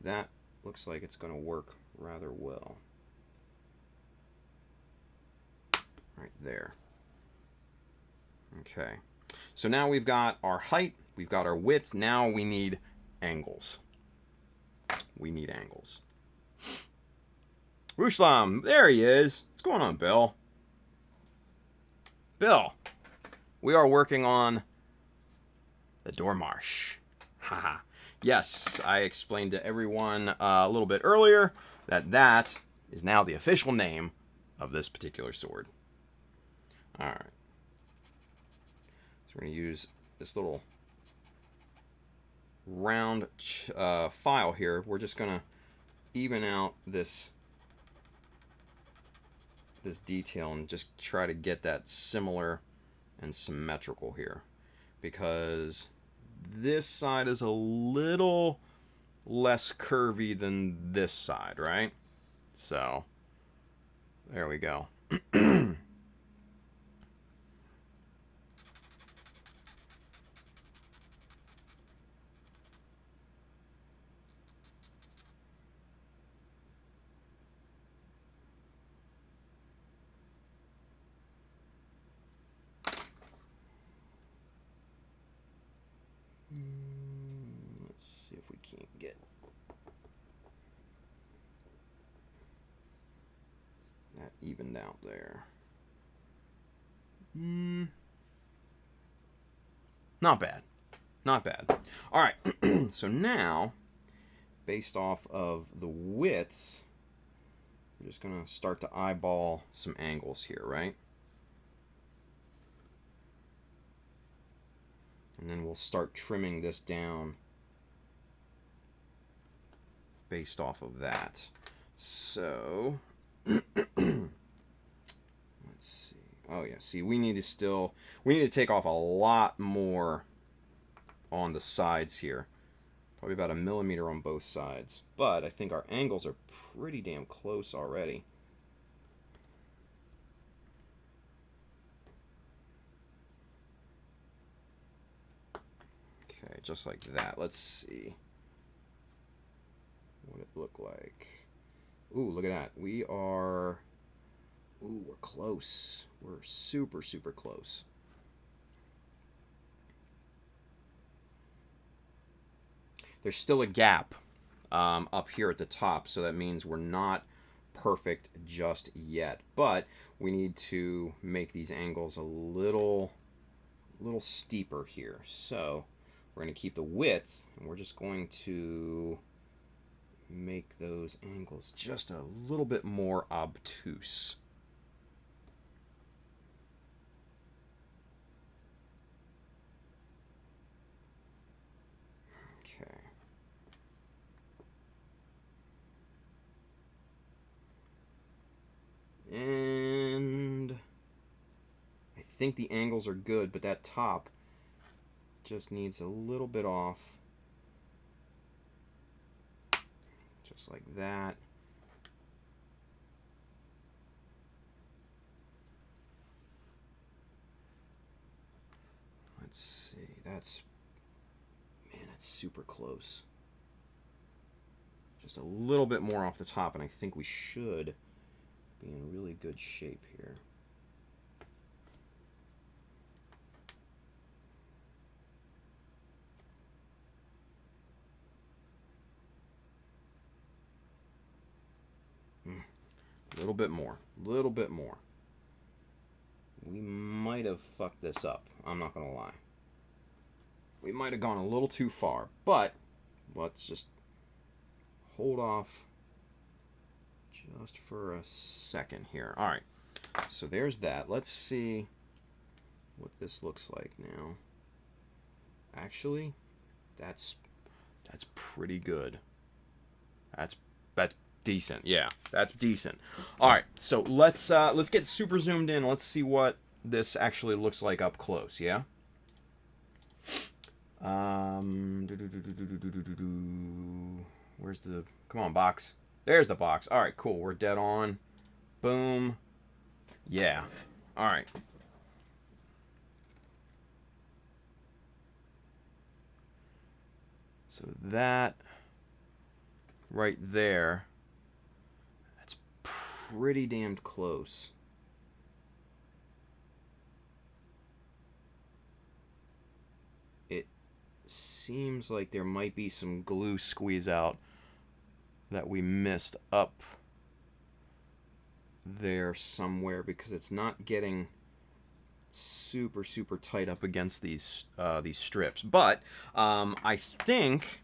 That looks like it's going to work rather well. Right there. Okay. So now we've got our height, we've got our width, now we need angles. We need angles. Ruslam, there he is. What's going on, Bill? Bill, we are working on the Dormarsh. Haha. Yes, I explained to everyone a little bit earlier that is now the official name of this particular sword. Alright. So we're going to use this little round file here. We're just going to even out this detail and just try to get that similar and symmetrical here, because this side is a little less curvy than this side, right? So there we go. Let's see if we can't get that evened out there. Not bad. Not bad. All right. So now, based off of the width, we're just going to start to eyeball some angles here, right? And then we'll start trimming this down based off of that. So, let's see. Oh yeah, see, we need to take off a lot more on the sides here. Probably about 1 millimeter on both sides. But I think our angles are pretty damn close already. Okay, just like that. Let's see what it look like. Ooh, look at that. We are... Ooh, we're close. We're super, super close. There's still a gap up here at the top, so that means we're not perfect just yet. But we need to make these angles a little steeper here. So we're going to keep the width, and we're just going to make those angles just a little bit more obtuse. And I think the angles are good, but that top just needs a little bit off. Just like that. Let's see. That's super close. Just a little bit more off the top, and I think we should be in really good shape here. A little bit more. Little bit more. We might have fucked this up. I'm not going to lie. We might have gone a little too far, but let's just hold off just for a second here. All right, so there's that. Let's see what this looks like now. Actually, that's pretty good. That's decent. Yeah, that's decent. All right, so let's get super zoomed in. Let's see what this actually looks like up close. Yeah. Where's the... Come on, box. There's the box. All right, cool. We're dead on. Boom. Yeah. All right. So that right there, that's pretty damned close. It seems like there might be some glue squeeze out that we missed up there somewhere, because it's not getting super tight up against these strips. But I think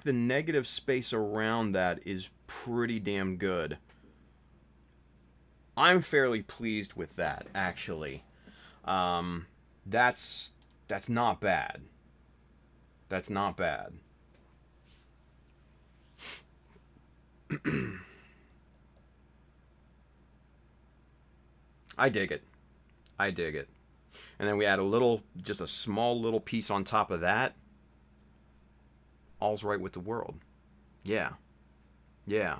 the negative space around that is pretty damn good. I'm fairly pleased with that, actually. That's not bad. That's not bad. I dig it. I dig it. And then we add just a small little piece on top of that. All's right with the world. Yeah. Yeah.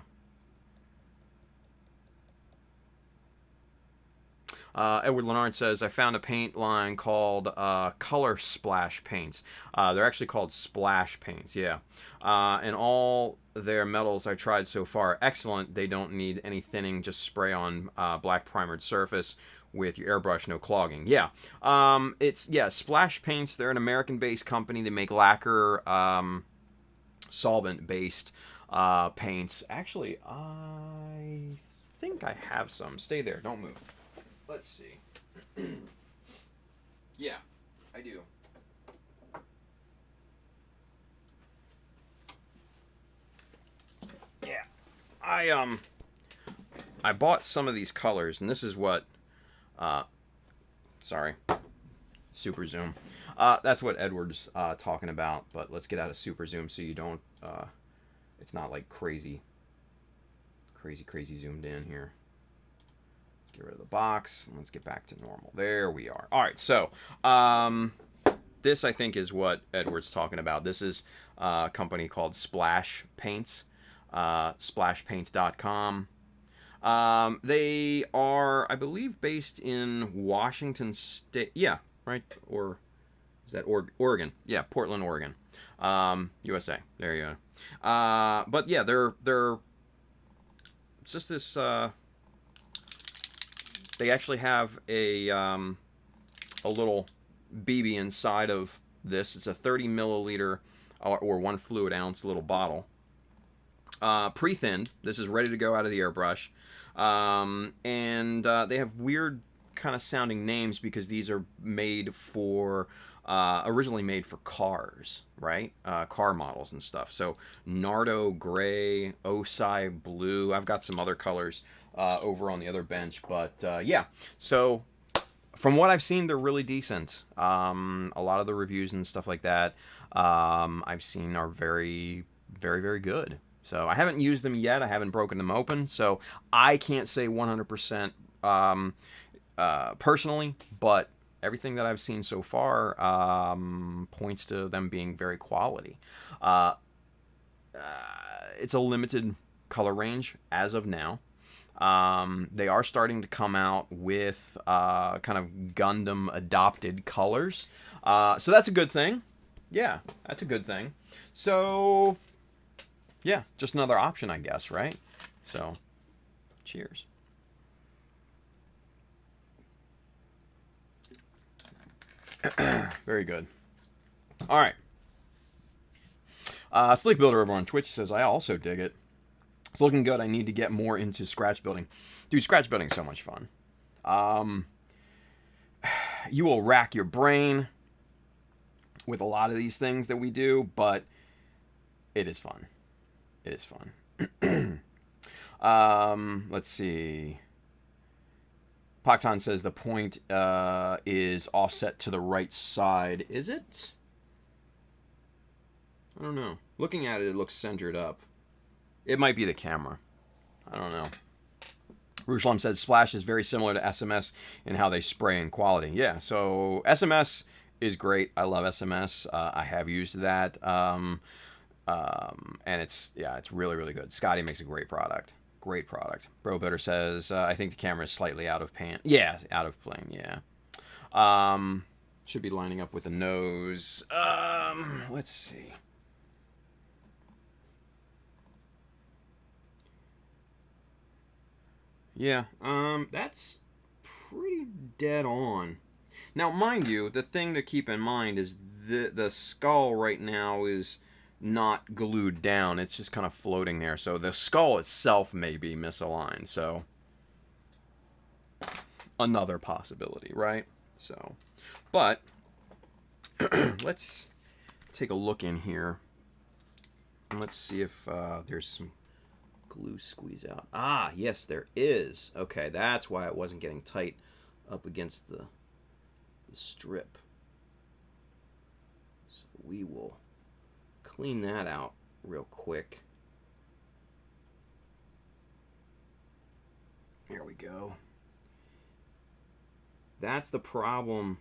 Edward Leonard says, I found a paint line called Color Splash Paints. They're actually called Splash Paints, yeah. And all their metals I tried so far are excellent. They don't need any thinning, just spray on black primered surface with your airbrush, no clogging. Yeah. Splash Paints, they're an American-based company. They make lacquer, solvent-based paints. Actually, I think I have some. Stay there, don't move. Let's see. Yeah, I do. Yeah. I bought some of these colors, and this is what sorry. Super zoom. That's what Edward's talking about, but let's get out of super zoom so you don't it's not like crazy zoomed in here. Get rid of the box. Let's get back to normal. There we are. All right, so this, I think, is what Edward's talking about. This is a company called Splash Paints, splashpaints.com. They are, I believe, based in Washington State. Yeah, right? Or is that Oregon? Yeah, Portland, Oregon. USA. There you go. But yeah, they're it's just this. They actually have a little BB inside of this. It's a 30 milliliter or 1 fluid ounce little bottle. Pre-thinned. This is ready to go out of the airbrush. And they have weird kind of sounding names because these are made for originally made for cars, right? Car models and stuff. So Nardo Gray, Osai Blue. I've got some other colors over on the other bench, but yeah. So from what I've seen, they're really decent. A lot of the reviews and stuff like that I've seen are very, very, very good. So I haven't used them yet. I haven't broken them open, so I can't say 100% personally, but everything that I've seen so far points to them being very quality. It's a limited color range as of now. They are starting to come out with kind of Gundam adopted colors. So that's a good thing. Yeah, that's a good thing. So yeah, just another option, I guess, right? So cheers. Very good. All right. Sleek Builder over on Twitch says, I also dig it. It's looking good. I need to get more into scratch building. Dude, scratch building is so much fun. You will rack your brain with a lot of these things that we do, but it is fun. It is fun. Let's see. Paktan says the point is offset to the right side. Is it? I don't know. Looking at it, it looks centered up. It might be the camera. I don't know. Ruslam says Splash is very similar to SMS in how they spray and quality. Yeah, so SMS is great. I love SMS. I have used that. And it's really, really good. Scotty makes a great product. Great product. Bro Better says, I think the camera is slightly out of pan. Yeah, out of plane, yeah. Should be lining up with the nose. Let's see. Yeah, that's pretty dead on. Now, mind you, the thing to keep in mind is the skull right now is not glued down. It's just kind of floating there. So the skull itself may be misaligned. So another possibility, right? So, but let's take a look in here. And let's see if there's some glue squeeze out. Ah, yes, there is. Okay, that's why it wasn't getting tight up against the strip. So we will clean that out real quick. There we go. That's the problem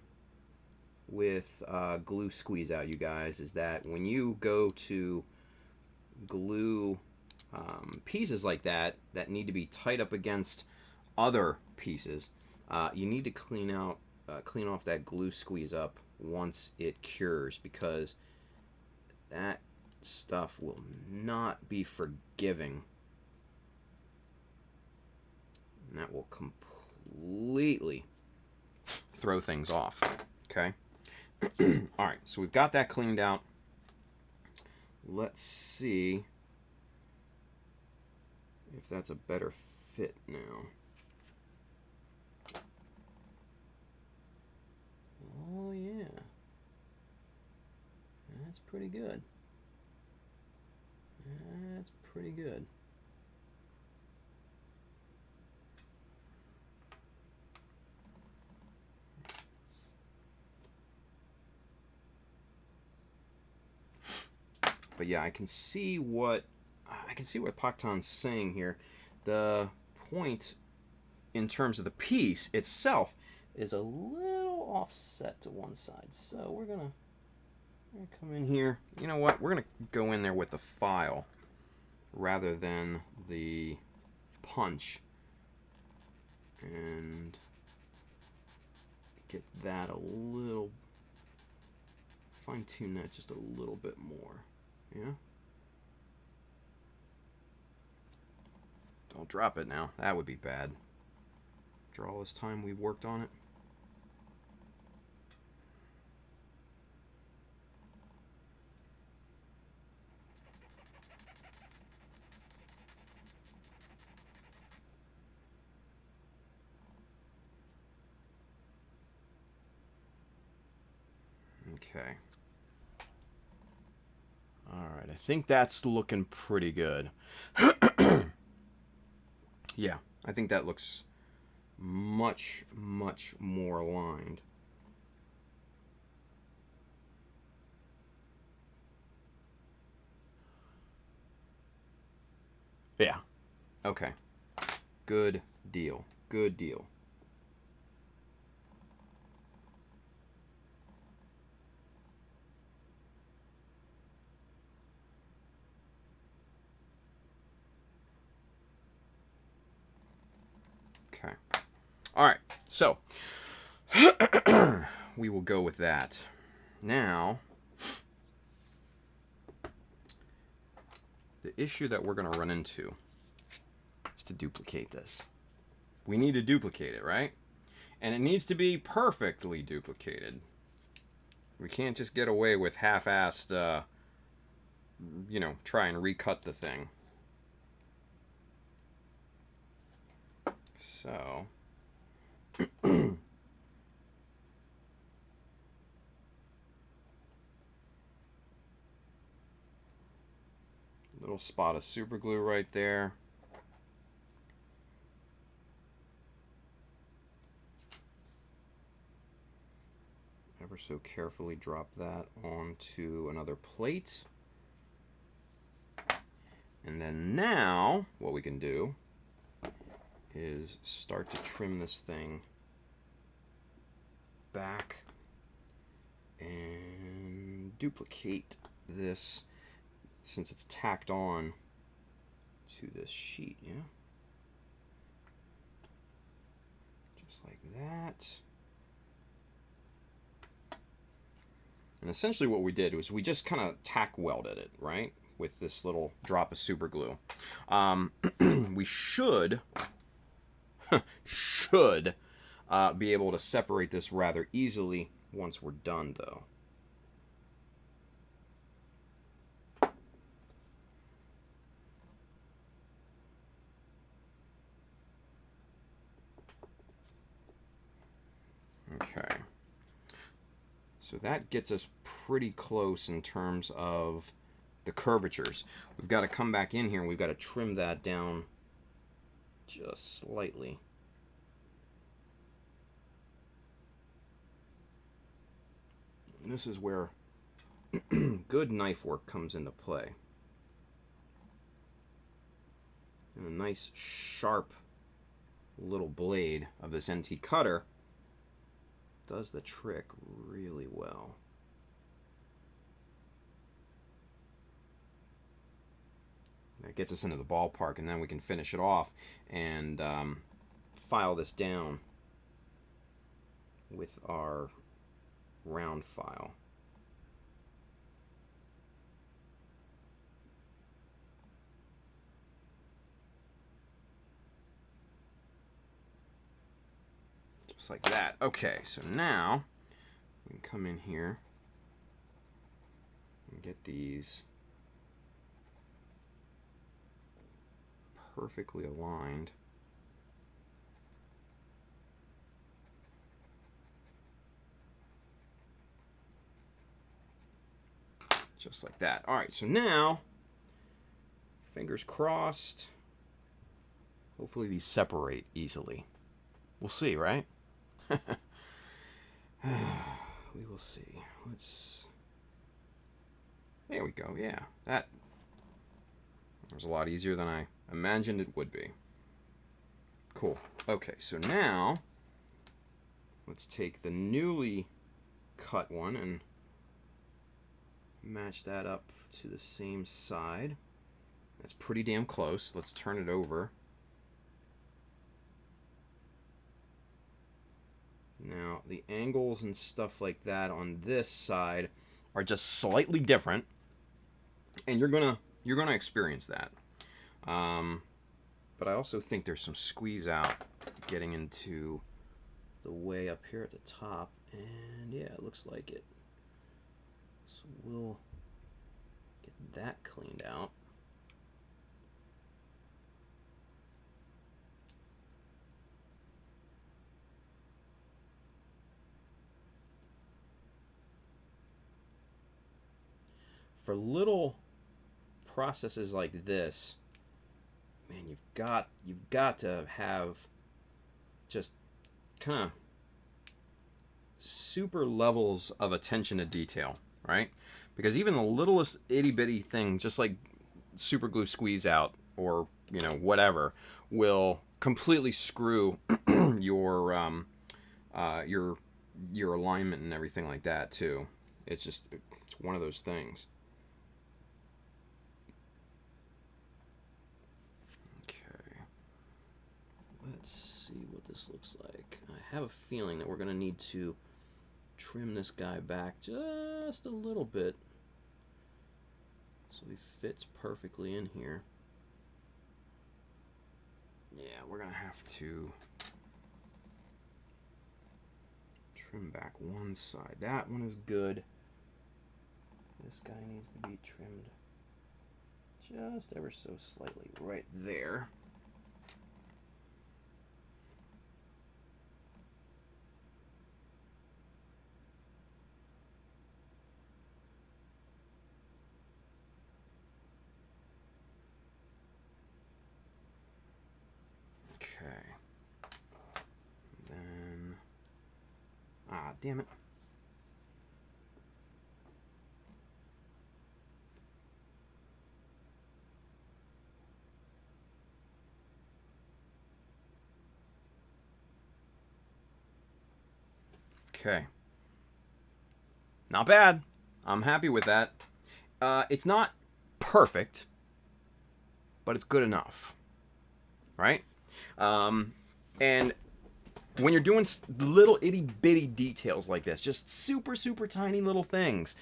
with glue squeeze out, you guys, is that when you go to glue pieces like that need to be tight up against other pieces, you need to clean off that glue squeeze up once it cures, because that stuff will not be forgiving, and that will completely throw things off. Okay. All right, so we've got that cleaned out. Let's see if that's a better fit now. Oh yeah, that's pretty good. That's pretty good. But yeah, I can see what Paktan's saying here. The point in terms of the piece itself, is a little offset to one side. So we're gonna come in here. You know what? We're gonna go in there with the file rather than the punch and get that a little, fine tune that just a little bit more. Yeah. Don't drop it now. That would be bad. After all this time we've worked on it. Okay. Alright, I think that's looking pretty good. Yeah, I think that looks much, much more aligned. Yeah. Okay. Good deal. Good deal. Okay. All right. So we will go with that. Now, the issue that we're going to run into is to duplicate this. We need to duplicate it, right? And it needs to be perfectly duplicated. We can't just get away with half-assed, you know, try and recut the thing. So, little spot of super glue right there. Ever so carefully drop that onto another plate. And then now, what we can do is start to trim this thing back and duplicate this since it's tacked on to this sheet, yeah? Just like that. And essentially what we did was we just kind of tack welded it, right? With this little drop of super glue. We should be able to separate this rather easily once we're done, though. Okay. So that gets us pretty close in terms of the curvatures. We've got to come back in here and we've got to trim that down just slightly. And this is where good knife work comes into play. And a nice sharp little blade of this NT cutter does the trick really well. That gets us into the ballpark, and then we can finish it off and file this down with our round file. Just like that. Okay, so now we can come in here and get these perfectly aligned. Just like that. All right, so now, fingers crossed, hopefully these separate easily. We'll see, right? We will see. There we go, yeah. That was a lot easier than I imagined it would be. Cool. Okay, so now let's take the newly cut one and match that up to the same side. That's pretty damn close. Let's turn it over. Now, the angles and stuff like that on this side are just slightly different, and you're gonna experience that. But I also think there's some squeeze out getting into the way up here at the top, and yeah, it looks like it. So we'll get that cleaned out. For little processes like this, man, you've got to have just kind of super levels of attention to detail, right? Because even the littlest itty bitty thing, just like super glue squeeze out or whatever, will completely screw your alignment and everything like that too. It's one of those things. Let's see what this looks like. I have a feeling that we're going to need to trim this guy back just a little bit so he fits perfectly in here. Yeah, we're going to have to trim back one side. That one is good. This guy needs to be trimmed just ever so slightly right there. Damn it. Okay. Not bad. I'm happy with that. It's not perfect, but it's good enough. Right? And when you're doing little itty bitty details like this, just super, super tiny little things,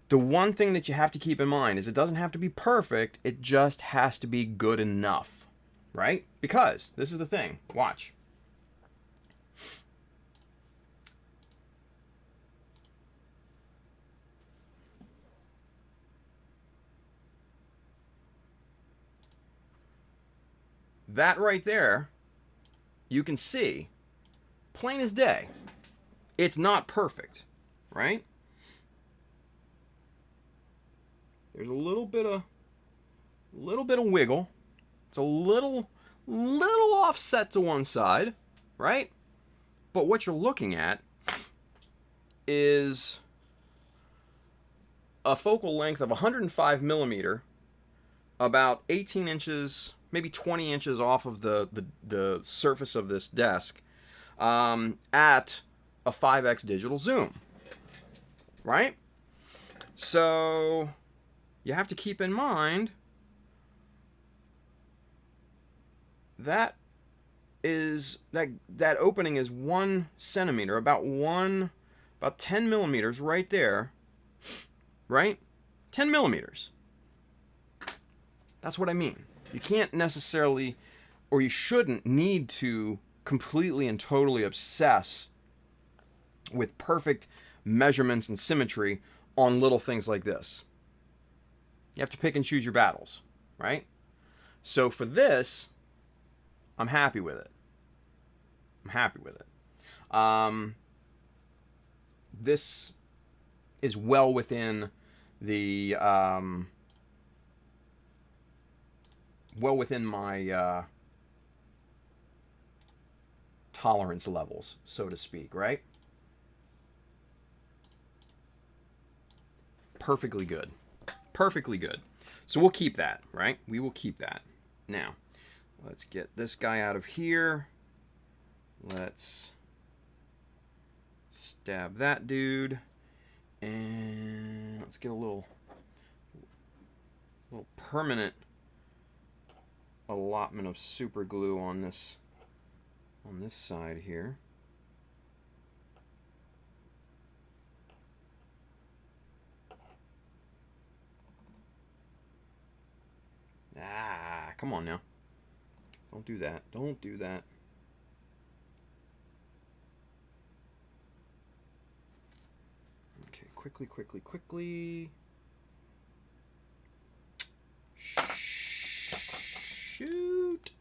the one thing that you have to keep in mind is it doesn't have to be perfect, it just has to be good enough, right? Because, this is the thing, watch. That right there, you can see, plain as day, it's not perfect, right? There's a little bit of wiggle. It's a little offset to one side, right? But what you're looking at is a focal length of 105 millimeter, about 18 inches, maybe 20 inches off of the surface of this desk, at a 5x digital zoom, right? So you have to keep in mind that opening is 1 centimeter, about 10 millimeters right there, right? 10 millimeters. That's what I mean. You can't necessarily, or you shouldn't need to completely and totally obsess with perfect measurements and symmetry on little things like this. You have to pick and choose your battles, right? So for this, I'm happy with it. I'm happy with it. This is well within the my tolerance levels, so to speak, right? Perfectly good. Perfectly good. So we'll keep that, right? We will keep that. Now, Let's get this guy out of here. Let's stab that dude. And let's get a little permanent allotment of super glue on this side here. Ah, come on now. Don't do that. Don't do that. Okay, quickly, quickly, quickly. Shoot.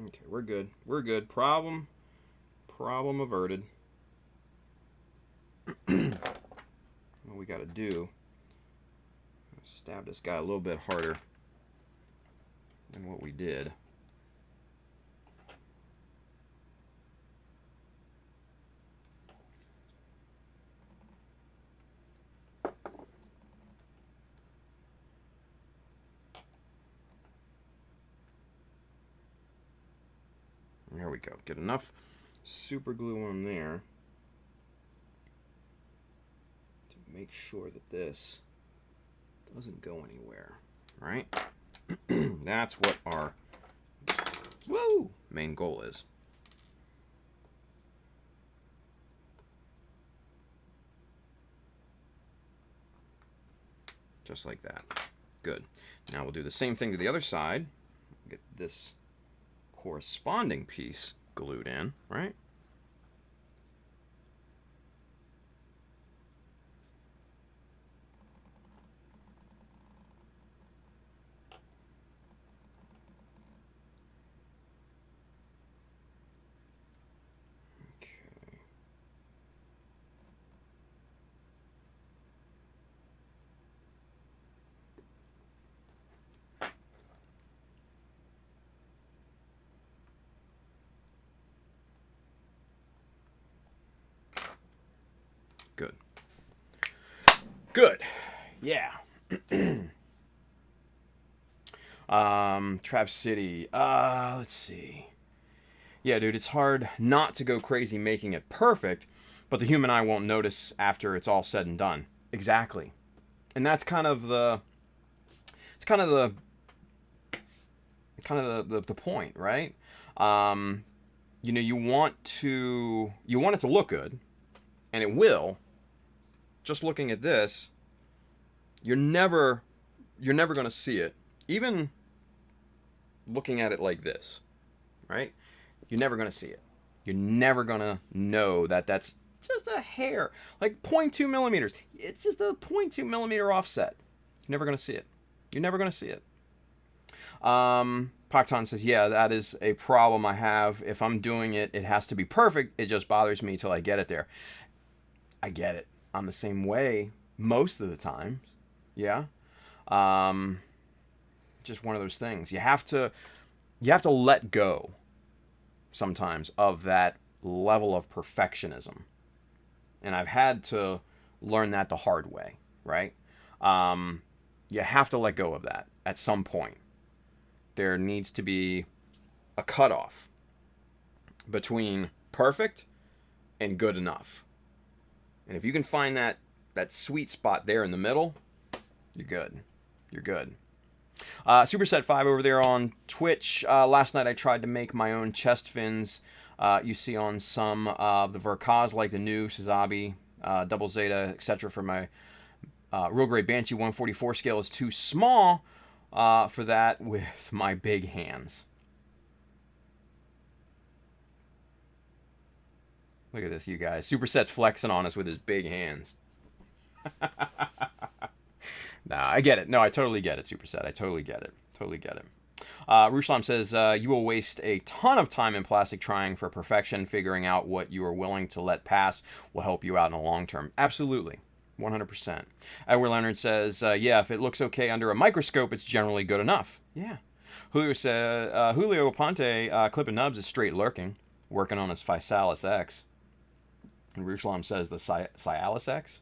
Okay, we're good. We're good. Problem averted. What we got to do, stab this guy a little bit harder than what we did. There we go. Get enough super glue on there to make sure that this doesn't go anywhere. All right? That's what our main goal is. Just like that. Good. Now we'll do the same thing to the other side. Get this corresponding piece glued in, right? Okay. Good. Good. Yeah. Trav City. Let's see. Yeah, dude, it's hard not to go crazy making it perfect, but the human eye won't notice after it's all said and done. Exactly. And that's kind of the point, right? You know, you want it to look good, and it will. Just looking at this, you're never going to see it. Even looking at it like this, right? You're never going to see it. You're never going to know that that's just a hair, like 0.2 millimeters. It's just a 0.2 millimeter offset. You're never going to see it. You're never going to see it. Paktan says, yeah, that is a problem I have. If I'm doing it, it has to be perfect. It just bothers me till I get it there. I get it. I'm the same way most of the time. Yeah. Just one of those things. You have to let go sometimes of that level of perfectionism. And I've had to learn that the hard way, right? You have to let go of that at some point. There needs to be a cutoff between perfect and good enough. And if you can find that sweet spot there in the middle, you're good. You're good. Superset 5 over there on Twitch. Last night I tried to make my own chest fins. You see on some of the Verkaz, like the new Suzabi, Double Zeta, etc. for my real grade Banshee 144 scale is too small for that with my big hands. Look at this, you guys. Superset's flexing on us with his big hands. Nah, I get it. No, I totally get it, Superset. I totally get it. Totally get it. Ruslam says, you will waste a ton of time in plastic trying for perfection. Figuring out what you are willing to let pass will help you out in the long term. Absolutely. 100%. Edward Leonard says, yeah, if it looks okay under a microscope, it's generally good enough. Yeah. Julio says, Julio Ponte, Clipping Nubs is straight lurking, working on his Physalis X. And Ruslam says the Cialis X.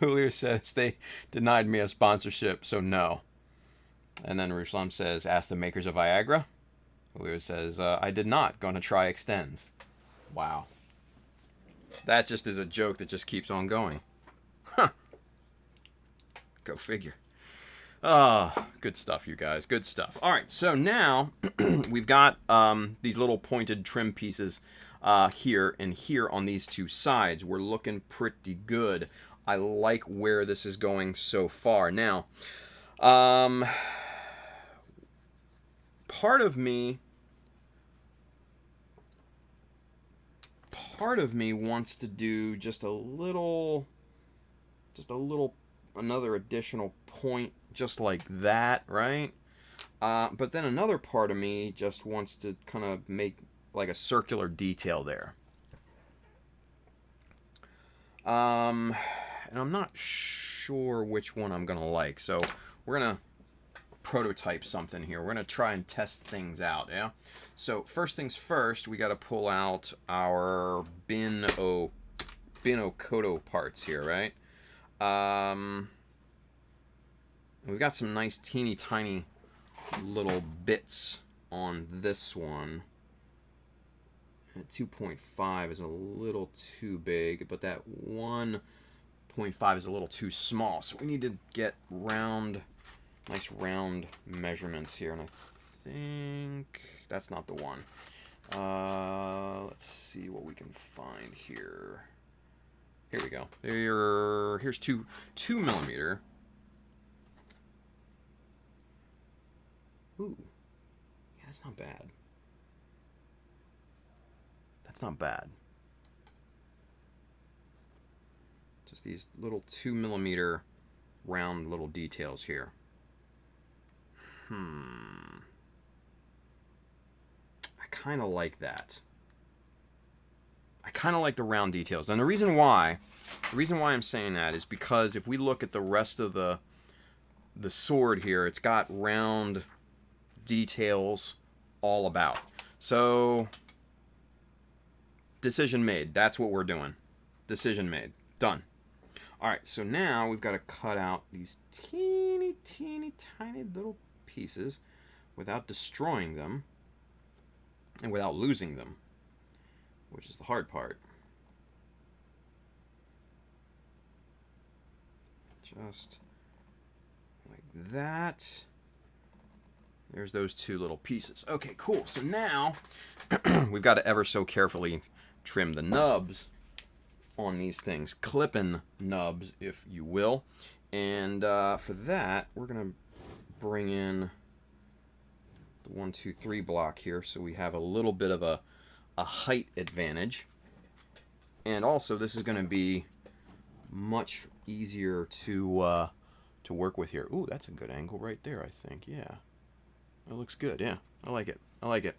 Julio says they denied me a sponsorship, so no. And then Ruslan says, ask the makers of Viagra. Julio says, I did not. Gonna try extends. Wow. That just is a joke that just keeps on going. Huh. Go figure. Ah, good stuff, you guys. Good stuff. All right, so now we've got these little pointed trim pieces here and here on these two sides. We're looking pretty good. I like where this is going so far. Now, part of me wants to do just a little another additional point just like that, right? But then another part of me just wants to kind of make like a circular detail there. And I'm not sure which one I'm gonna like, so we're gonna prototype something here. We're gonna try and test things out, yeah? So first things first, we gotta pull out our bin Okoto parts here, right? We've got some nice teeny tiny little bits on this one. 2.5 is a little too big, but that 1.5 is a little too small. So we need to get nice round measurements here. And I think that's not the one. Let's see what we can find here. Here we go. Here's 2 millimeter. Ooh, yeah, that's not bad. That's not bad. Just these little 2 millimeter round little details here. I kind of like that. I kind of like the round details. And the reason why I'm saying that is because if we look at the rest of the sword here, it's got round details all about. So decision made. That's what we're doing. Decision made. Done. All right, so now we've got to cut out these teeny tiny little pieces without destroying them and without losing them, which is the hard part. Just like that. There's those 2 little pieces. Okay, cool. So now we've got to ever so carefully trim the nubs on these things. Clipping nubs, if you will. And for that, we're going to bring in the 1, 2, 3 block here so we have a little bit of a height advantage. And also, this is going to be much easier to work with here. Ooh, that's a good angle right there, I think. Yeah. It looks good, yeah. I like it. I like it.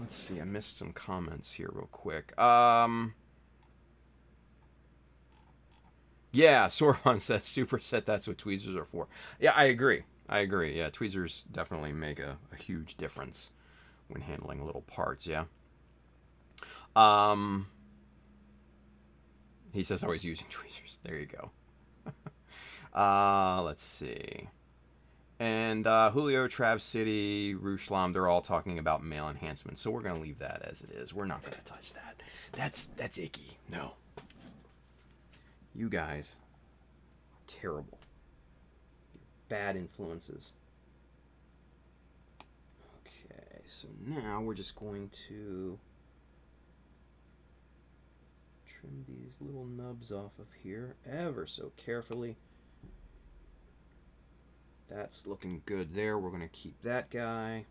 Let's see, I missed some comments here real quick. Yeah, Sauron says superset, that's what tweezers are for. Yeah, I agree. Yeah, tweezers definitely make a huge difference when handling little parts, yeah. He says always using tweezers. There you go. Let's see. And Julio, Trav City, Ruslam, they're all talking about male enhancement. So we're going to leave that as it is. We're not going to touch that. That's icky. No. You guys, terrible. Bad influences. Okay, so now we're just going to trim these little nubs off of here ever so carefully. That's looking good there. We're going to keep that guy.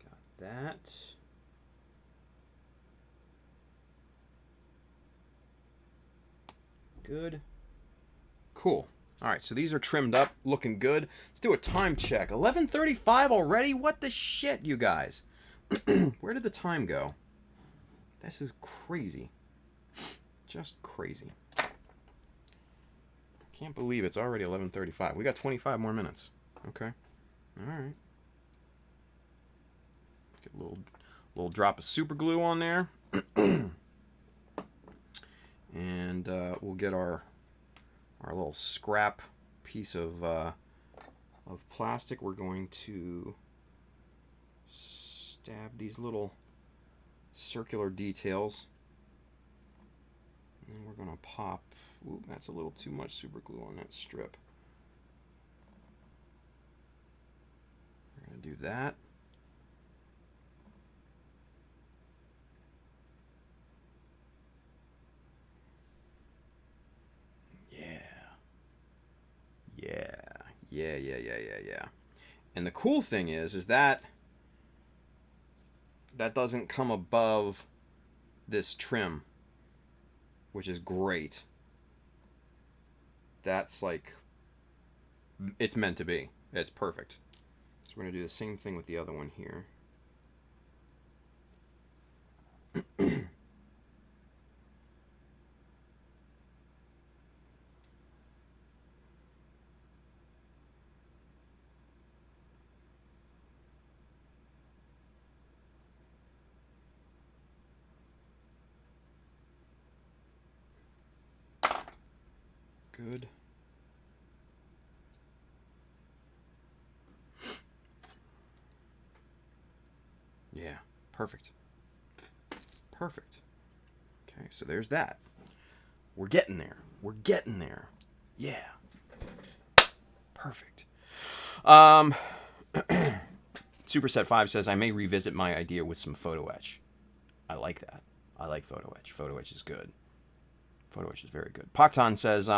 Got that. Good. Cool. All right, so these are trimmed up, looking good. Let's do a time check. 11:35 already? What the shit, you guys? Where did the time go? This is crazy. Just crazy. Can't believe it's already 11:35. We got 25 more minutes. Okay. All right. Get a little drop of super glue on there. And we'll get our little scrap piece of plastic. We're going to stab these little circular details. And then we're going to pop. Ooh, that's a little too much super glue on that strip. We're going to do that. Yeah. And the cool thing is that doesn't come above this trim, which is great. That's like, it's meant to be. It's perfect. So we're going to do the same thing with the other one here. Good. Yeah, perfect. Perfect. Okay, so there's that. We're getting there. We're getting there. Yeah. Perfect. Superset 5 says, I may revisit my idea with some photo etch. I like that. I like photo etch. Photo etch is good. Photo etch is very good. Paktan says,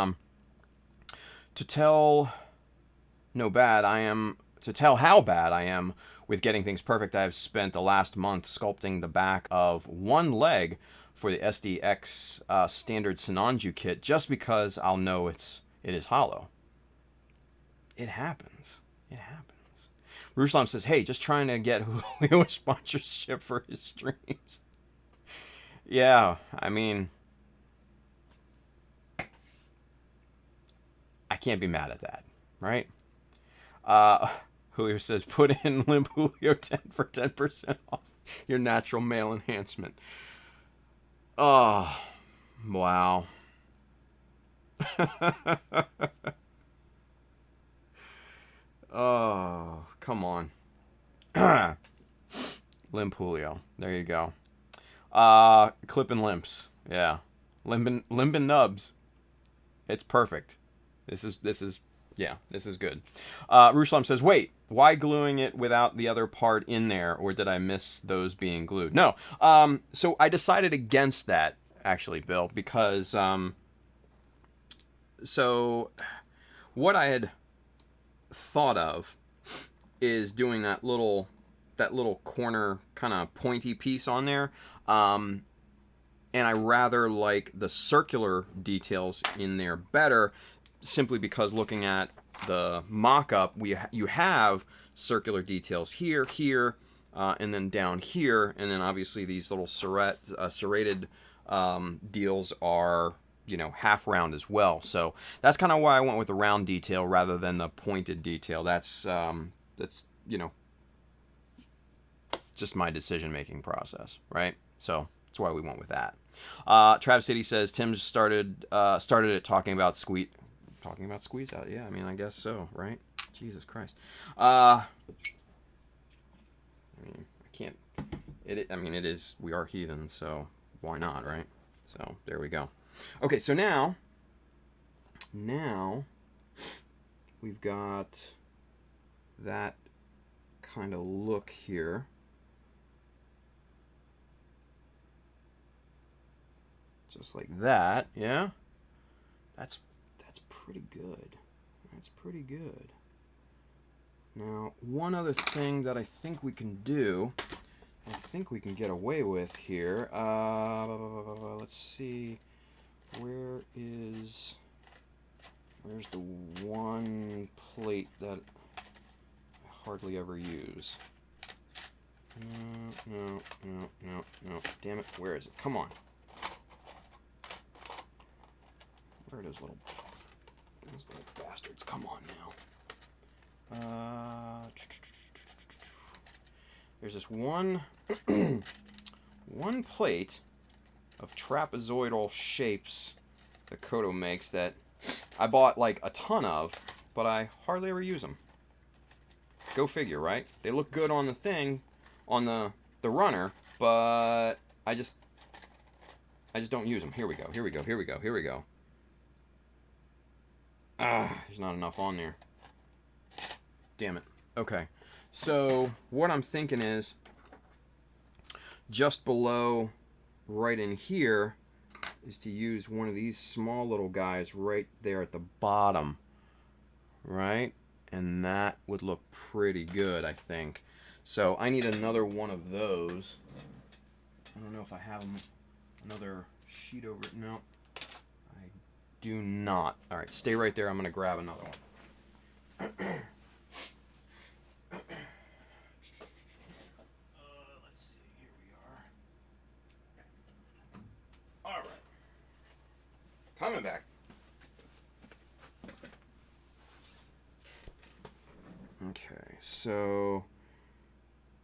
to tell how bad I am with getting things perfect, I have spent the last month sculpting the back of one leg for the SDX standard Sinanju kit just because I'll know it is hollow. It happens. It happens. Ruslan says, hey, just trying to get Julio a sponsorship for his streams. Yeah, I mean, I can't be mad at that, right? Julio says, put in Limp Julio 10 for 10% off your natural male enhancement. Oh, wow. Oh, come on. Limp Julio. There you go. Clipping limps. Yeah. Limbin nubs. It's perfect. This is yeah, this is good. Ruslam says, wait, why gluing it without the other part in there, or did I miss those being glued? No. So I decided against that, actually, Bill, because so what I had thought of is doing that little corner kind of pointy piece on there. And I rather like the circular details in there better, simply because looking at the mock-up, you have circular details here, and then down here, and then obviously these little serrated deals are, you know, half round as well. So that's kind of why I went with the round detail rather than the pointed detail. That's you know, just my decision-making process, right? So that's why we went with that. Trav City says Tim started it talking about squeeze out. Yeah, I mean, I guess so, right? Jesus Christ. I mean, I can't. I mean, it is. We are heathens, so why not, right? So there we go. Okay, so now we've got that kind of look here. Just like that, yeah? That's pretty good. That's pretty good. Now, one other thing that I think we can do, I think we can get away with here. Let's see. Where's the one plate that I hardly ever use? No. Damn it, where is it? Come on. Where are those little Those little bastards, come on now. There's this one, one plate of trapezoidal shapes that Kodo makes that I bought like a ton of, but I hardly ever use them. Go figure, right? They look good on the thing, on the runner, but I just don't use them. Here we go. Here we go. Here we go. Here we go. There's not enough on there. Damn it. Okay. So what I'm thinking is just below, right in here, is to use one of these small little guys right there at the bottom. Right? And that would look pretty good, I think. So I need another one of those. I don't know if I have another sheet over it. No, I do not. All right, stay right there. I'm going to grab another one. Let's see. Here we are. All right. Coming back. Okay, so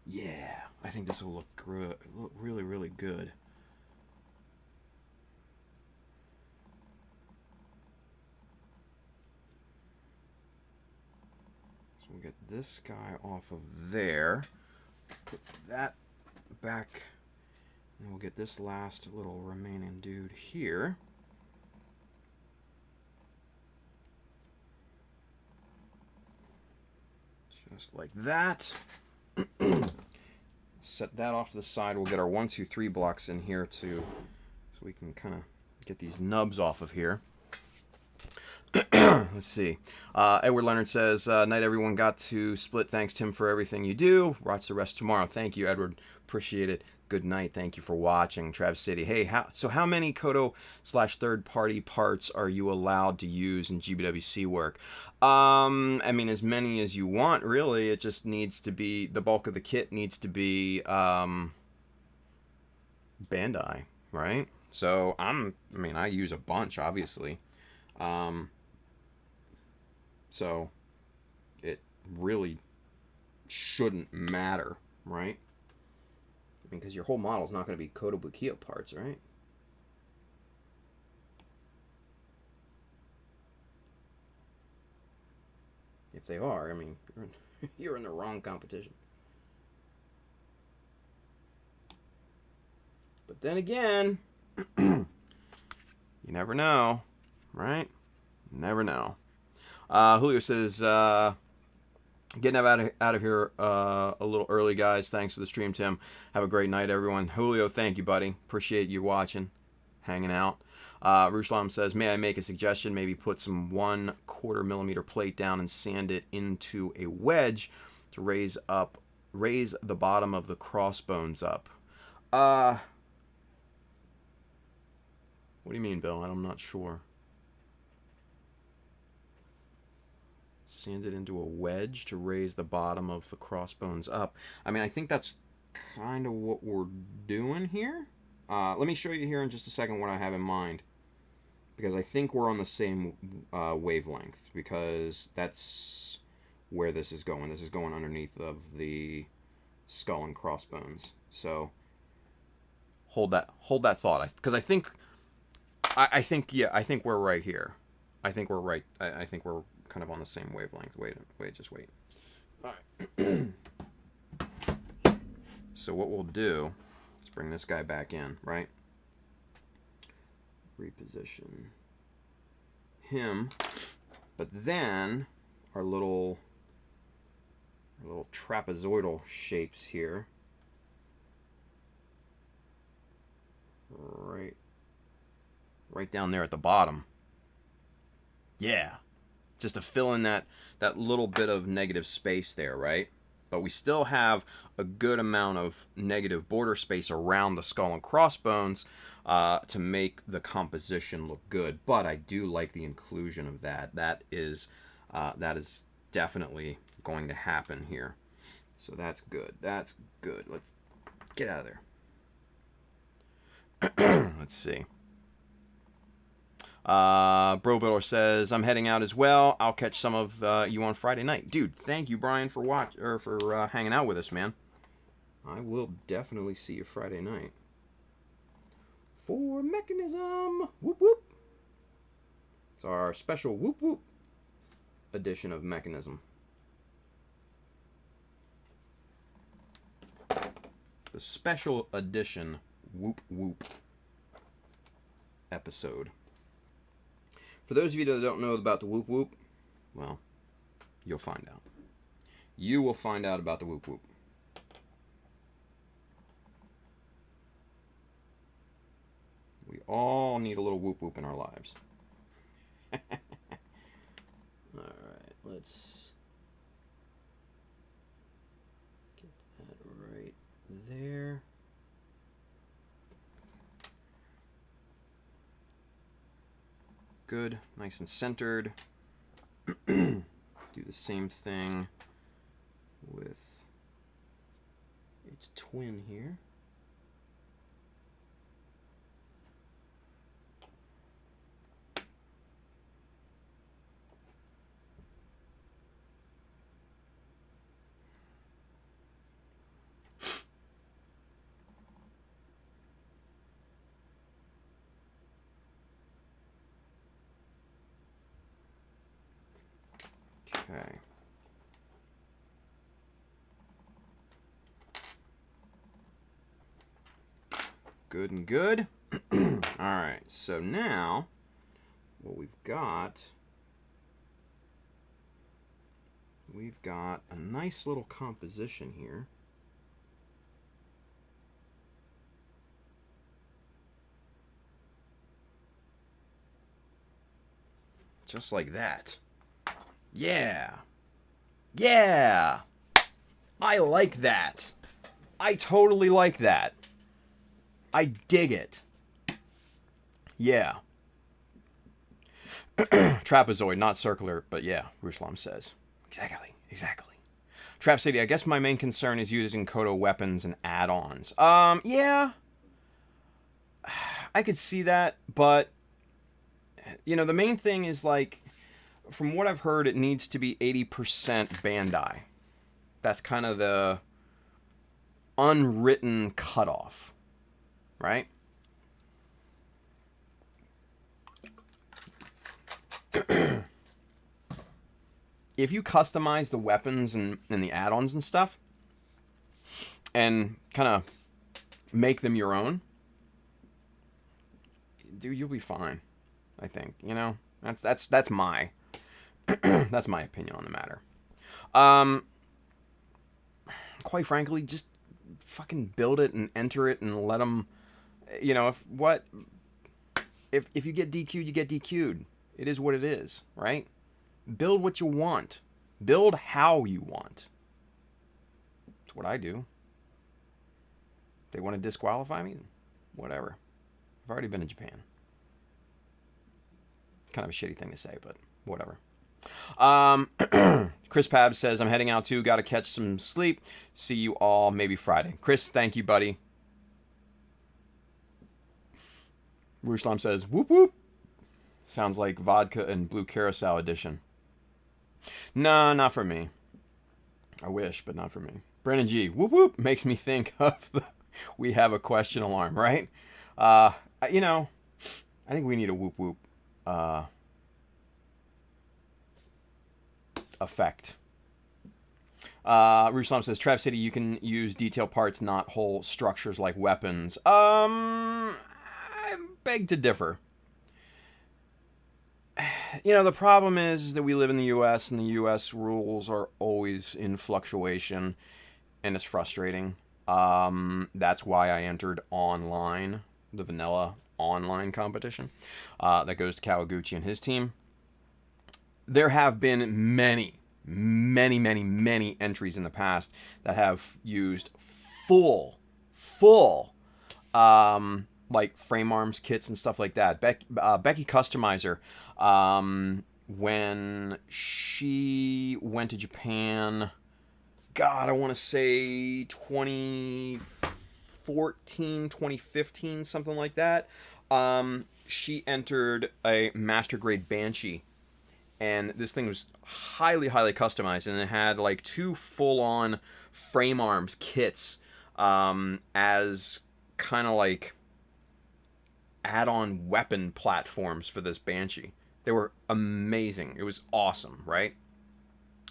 yeah, I think this will look good. Look really, really good. So we'll get this guy off of there. Put that back, and we'll get this last little remaining dude here. Just like that. Set that off to the side. We'll get our 1, 2, 3 blocks in here too, so we can kind of get these nubs off of here. Let's see. Edward Leonard says, night everyone, got to split. Thanks, Tim, for everything you do. Watch the rest tomorrow. Thank you, Edward. Appreciate it. Good night. Thank you for watching. Trav City. Hey, how many Kodo/third-party parts are you allowed to use in GBWC work? I mean, as many as you want, really. It just needs to be, the bulk of the kit needs to be Bandai, right? So I use a bunch, obviously. So it really shouldn't matter, right? I mean, because your whole model is not going to be Kodo Bukiya parts, right? If they are, I mean, you're in the wrong competition. But then again, you never know, right? Never know. Julio says, getting out of here a little early, guys. Thanks for the stream, Tim. Have a great night, everyone. Julio, thank you, buddy. Appreciate you watching, hanging out. Ruslam says, may I make a suggestion? Maybe put some 1/4 millimeter plate down and sand it into a wedge to raise the bottom of the crossbones up. What do you mean, Bill? I'm not sure. Sand it into a wedge to raise the bottom of the crossbones up. I mean, I think that's kind of what we're doing here. Let me show you here in just a second what I have in mind, because I think we're on the same wavelength, because that's where this is going. This is going underneath of the skull and crossbones. So hold that thought, because I think we're right here. I think we're right. I think we're kind of on the same wavelength. Wait, just wait. All right. So what we'll do is bring this guy back in, right? Reposition him, but then our little trapezoidal shapes here, right down there at the bottom. Yeah. Just to fill in that little bit of negative space there, right? But we still have a good amount of negative border space around the skull and crossbones to make the composition look good. But I do like the inclusion of that. That is definitely going to happen here. So that's good. That's good. Let's get out of there. Let's see. Bro Builder says, I'm heading out as well. I'll catch some of you on Friday night. Dude, thank you, Brian, for hanging out with us, man. I will definitely see you Friday night. For Mechanism! Whoop whoop! It's our special whoop whoop edition of Mechanism. The special edition whoop whoop episode. For those of you that don't know about the whoop whoop, well, you'll find out. You will find out about the whoop whoop. We all need a little whoop whoop in our lives. Alright, let's get that right there. Good, nice and centered. Do the same thing with its twin here. Okay. Good and good. Alright, so now what we've got a nice little composition here. Just like that. Yeah. Yeah. I like that. I totally like that. I dig it. Yeah. Trapezoid, not circular, but yeah, Ruslam says. Exactly. Trap City, I guess my main concern is using Kodo weapons and add-ons. Yeah. I could see that, but you know, the main thing is, like, from what I've heard, it needs to be 80% Bandai. That's kind of the unwritten cutoff, right? If you customize the weapons and the add-ons and stuff, and kind of make them your own, dude, you'll be fine. I think, you know, that's my that's my opinion on the matter. Quite frankly, just fucking build it and enter it and let them, you know, if you get DQ'd, you get DQ'd. It is what it is, right? Build what you want. Build how you want. That's what I do. If they want to disqualify me, whatever. I've already been in Japan. Kind of a shitty thing to say, but whatever. Chris Pab says, I'm heading out too. Got to catch some sleep. See you all maybe Friday. Chris, thank you, buddy. Ruslam says, whoop whoop. Sounds like vodka and blue carousel edition. Nah, not for me. I wish, but not for me. Brandon G, whoop whoop, makes me think of the we have a question alarm, right? You know, I think we need a whoop whoop effect. Ruslam says, Trav City, you can use detail parts, not whole structures like weapons. I beg to differ. You know, the problem is that we live in the U.S. and the U.S. rules are always in fluctuation, and it's frustrating. That's why I entered online, the vanilla online competition that goes to Kawaguchi and his team. There have been many entries in the past that have used full like frame arms kits and stuff like that. Becky Customizer, when she went to Japan, God, I want to say 2014, 2015, something like that. She entered a master grade Banshee, and this thing was highly, highly customized, and it had like 2 full-on frame arms kits as kind of like add-on weapon platforms for this Banshee. They were amazing. It was awesome, right?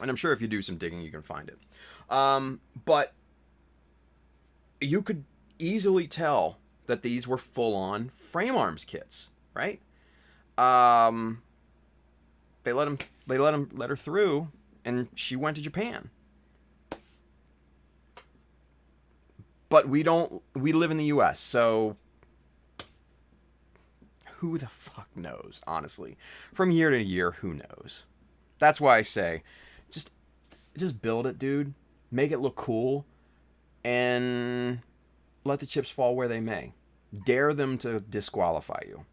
And I'm sure if you do some digging, you can find it. But you could easily tell that these were full-on frame arms kits, right? They let her through, and she went to Japan. But we live in the US, so who the fuck knows, honestly. From year to year, who knows? That's why I say, just build it, dude. Make it look cool, and let the chips fall where they may. Dare them to disqualify you.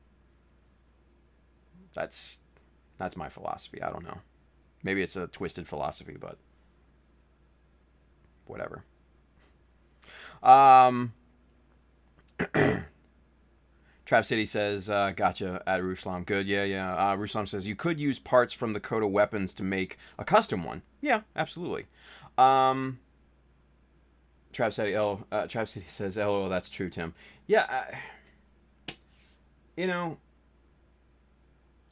That's my philosophy. I don't know. Maybe it's a twisted philosophy, but whatever. Trap City says, gotcha, at Ruslam. Good, yeah. Ruslam says, you could use parts from the Koda weapons to make a custom one. Yeah, absolutely. Trap City says, LOL, that's true, Tim. Yeah,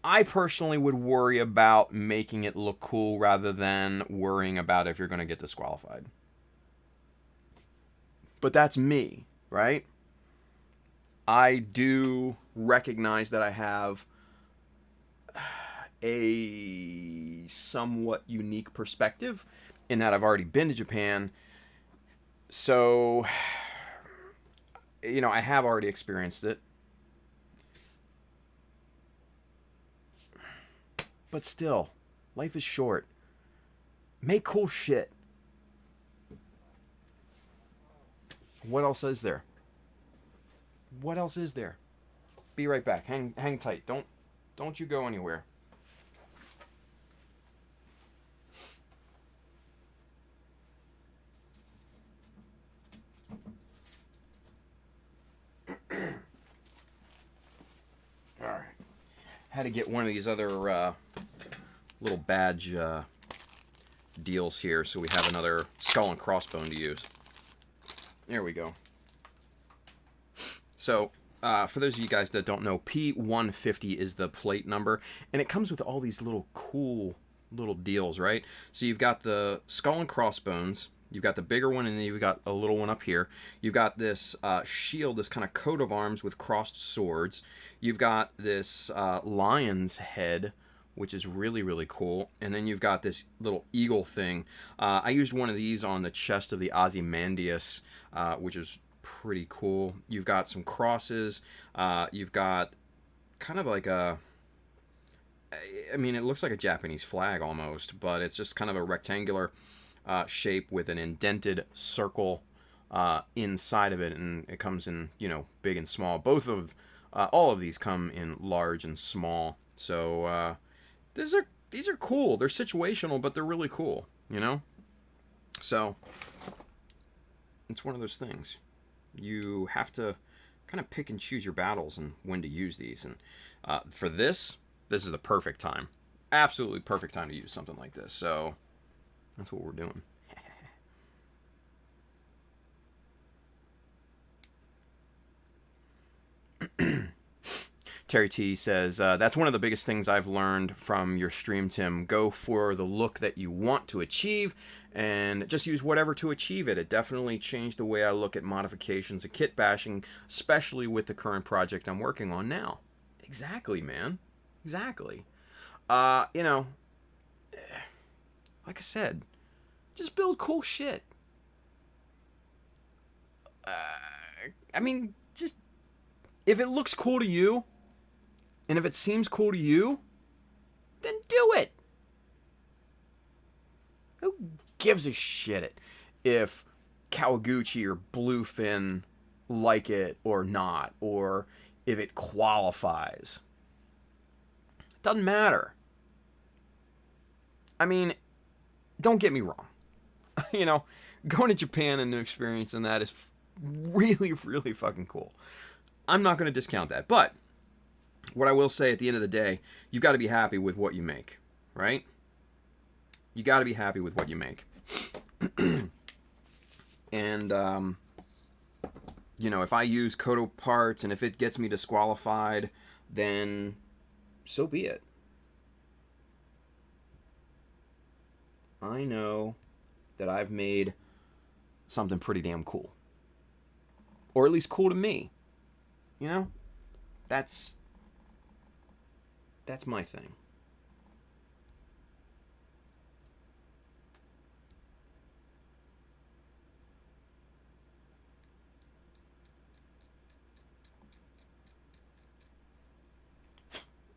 I personally would worry about making it look cool rather than worrying about if you're going to get disqualified. But that's me, right? I do recognize that I have a somewhat unique perspective in that I've already been to Japan. So, I have already experienced it. But still, life is short. Make cool shit. What else is there? What else is there? Be right back. Hang tight. Don't you go anywhere. All right. Had to get one of these other little badge deals here so we have another skull and crossbone to use. There we go. So, for those of you guys that don't know, P150 is the plate number, and it comes with all these little cool little deals, right? So you've got the skull and crossbones, you've got the bigger one, and then you've got a little one up here. You've got this shield, this kind of coat of arms with crossed swords. You've got this lion's head, which is really, really cool. And then you've got this little eagle thing. I used one of these on the chest of the Ozymandias, which is pretty cool. You've got some crosses. You've got kind of like it looks like a Japanese flag almost, but it's just kind of a rectangular shape with an indented circle inside of it, and it comes in, big and small. All of these come in large and small. So these are cool. They're situational, but they're really cool, So it's one of those things. You have to kind of pick and choose your battles and when to use these. And for this is the perfect time. Absolutely perfect time to use something like this. So that's what we're doing. Terry T says, that's one of the biggest things I've learned from your stream, Tim. Go for the look that you want to achieve and just use whatever to achieve it. It definitely changed the way I look at modifications and kit bashing, especially with the current project I'm working on now. Exactly, man. Exactly. Like I said, just build cool shit. Just if it looks cool to you, and if it seems cool to you, then do it. Who gives a shit if Kawaguchi or Bluefin like it or not, or if it qualifies? It doesn't matter. Don't get me wrong. Going to Japan and experiencing that is really, really fucking cool. I'm not going to discount that, but what I will say at the end of the day, you've got to be happy with what you make, right? You got to be happy with what you make. And, you know, if I use Koto parts and if it gets me disqualified, then so be it. I know that I've made something pretty damn cool. Or at least cool to me. You know? That's my thing.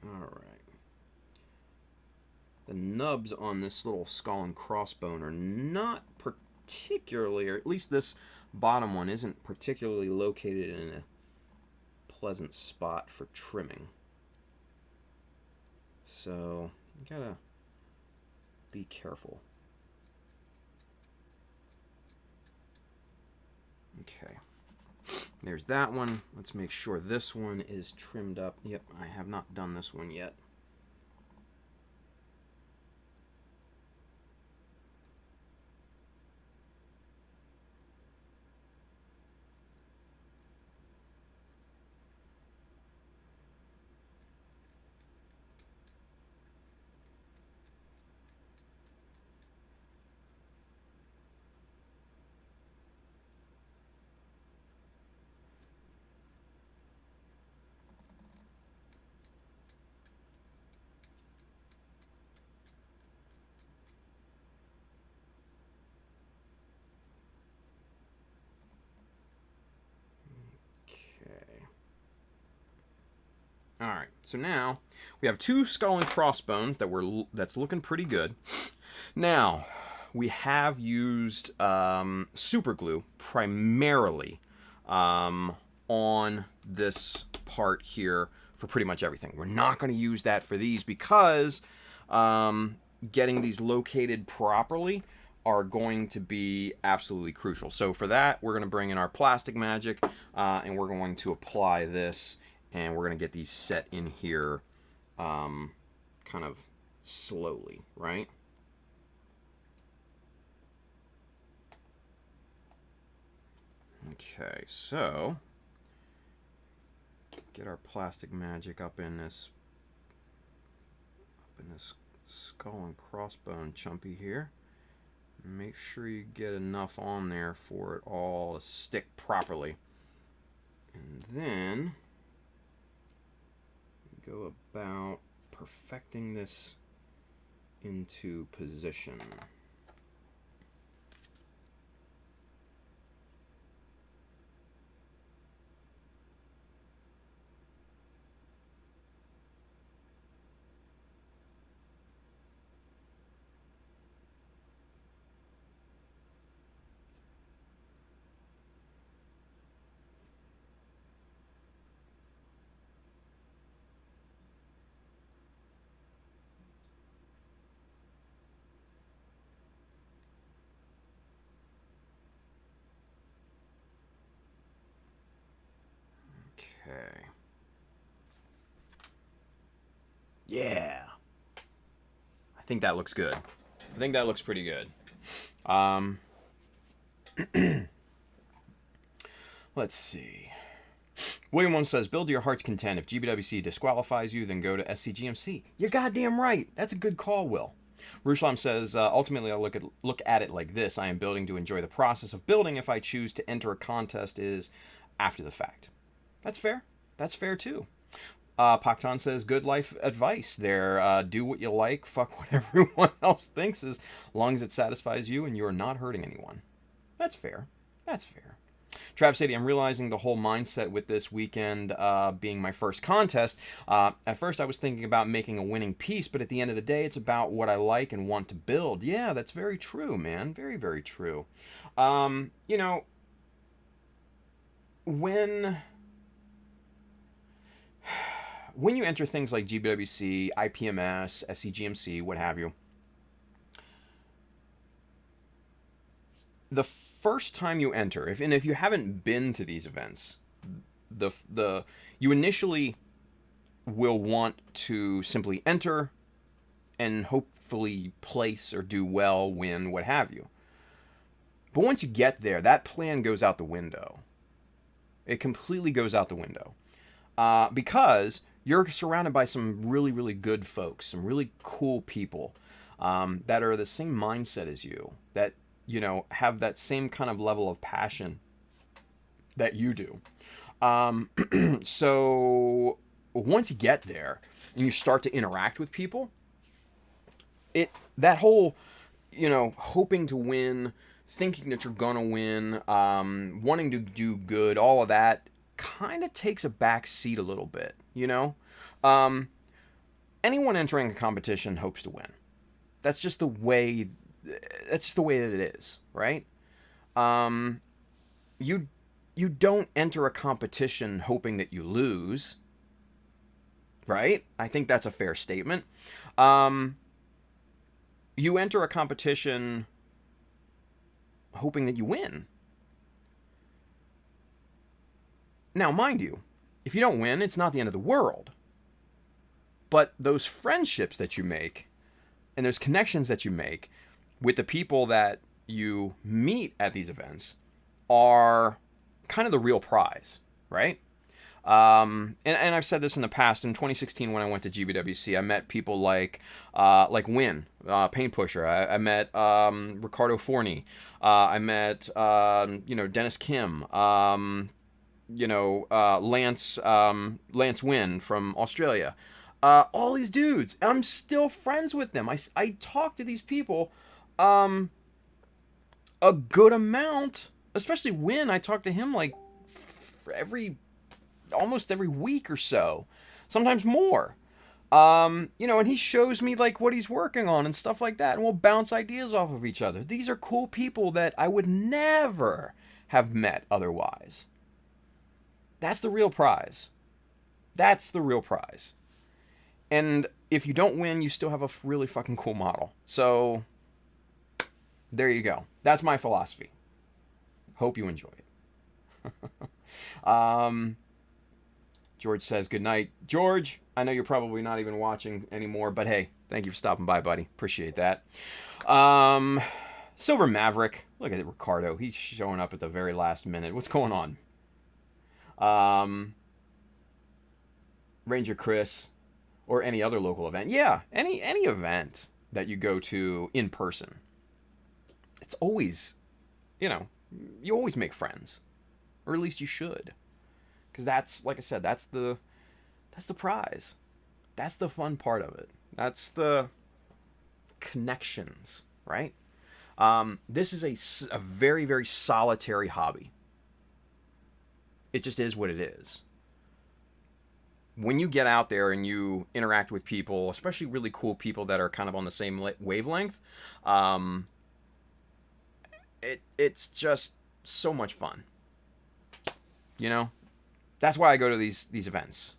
Alright. The nubs on this little skull and crossbone are not particularly, or at least this bottom one isn't particularly located in a pleasant spot for trimming. So, you gotta be careful. Okay. There's that one. Let's make sure this one is trimmed up. Yep, I have not done this one yet. Alright, so now we have two skull and crossbones that's looking pretty good. Now, we have used super glue primarily on this part here for pretty much everything. We're not going to use that for these because getting these located properly are going to be absolutely crucial. So for that, we're going to bring in our plastic magic and we're going to apply this. And we're going to get these set in here kind of slowly, right? Okay, so get our plastic magic up in this skull and crossbone chumpy here. Make sure you get enough on there for it all to stick properly. And then go about perfecting this into position. Okay. Yeah. I think that looks good. I think that looks pretty good. Let's see. William One says, build to your heart's content. If GBWC disqualifies you, then go to SCGMC. You're goddamn right. That's a good call, Will. Ruslam says, ultimately, I'll look at it like this. I am building to enjoy the process of building. If I choose to enter a contest is after the fact. That's fair. That's fair, too. Paktan says, good life advice there. Do what you like. Fuck what everyone else thinks as long as it satisfies you and you're not hurting anyone. That's fair. That's fair. Trav Sadie, I'm realizing the whole mindset with this weekend being my first contest. At first, I was thinking about making a winning piece, but at the end of the day, it's about what I like and want to build. Yeah, that's very true, man. Very, very true. You know, when you enter things like GBWC, IPMS, SCGMC, what have you, the first time you enter, if you haven't been to these events, you initially will want to simply enter and hopefully place or do well, win, what have you. But once you get there, that plan goes out the window. It completely goes out the window. Because you're surrounded by some really, really good folks, some really cool people that are the same mindset as you, that, you know, have that same kind of level of passion that you do. So once you get there and you start to interact with people, that whole, you know, hoping to win, thinking that you're gonna win, wanting to do good, all of that kind of takes a back seat a little bit, you know? Anyone entering a competition hopes to win. That's just the way that it is, right? You don't enter a competition hoping that you lose, right? I think that's a fair statement. You enter a competition hoping that you win. Now, mind you, if you don't win, it's not the end of the world. But those friendships that you make and those connections that you make with the people that you meet at these events are kind of the real prize, right? And I've said this in the past. In 2016, when I went to GBWC, I met people like Win, Paint Pusher. I met Ricardo Forney. I met Dennis Kim. Lance Wynn from Australia. All these dudes. I'm still friends with them. I talk to these people a good amount, especially Wynn. I talk to him like almost every week or so, sometimes more. And he shows me like what he's working on and stuff like that, and we'll bounce ideas off of each other. These are cool people that I would never have met otherwise. That's the real prize. That's the real prize. And if you don't win, you still have a really fucking cool model. So there you go. That's my philosophy. Hope you enjoy it. George says good night. George, I know you're probably not even watching anymore, but hey, thank you for stopping by, buddy. Appreciate that. Silver Maverick. Look at it, Ricardo. He's showing up at the very last minute. What's going on? Ranger Chris, or any other local event. Yeah, any event that you go to in person. It's always, you always make friends. Or at least you should. Because that's, like I said, that's the prize. That's the fun part of it. That's the connections, right? This is a very, very solitary hobby. It just is what it is. When you get out there and you interact with people, especially really cool people that are kind of on the same wavelength, it's just so much fun. That's why I go to these events.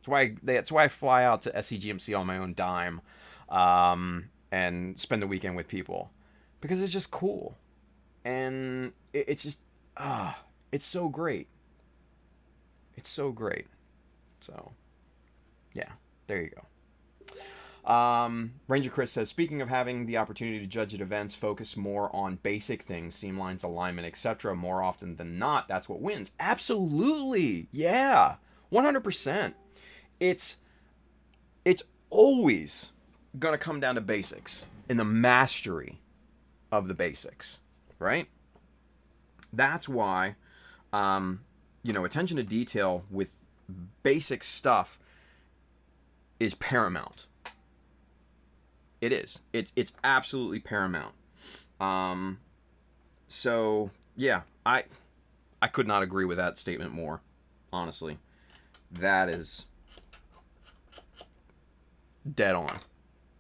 That's why I fly out to SCGMC on my own dime, and spend the weekend with people, because it's just cool, and it's just it's so great. It's so great. So, yeah, there you go. Ranger Chris says, speaking of having the opportunity to judge at events, focus more on basic things, seam lines, alignment, etc. More often than not, that's what wins. Absolutely. Yeah. 100%. It's always going to come down to basics and the mastery of the basics, right? That's why, attention to detail with basic stuff is paramount. It is. It's absolutely paramount. So yeah, I could not agree with that statement more. Honestly, that is dead on.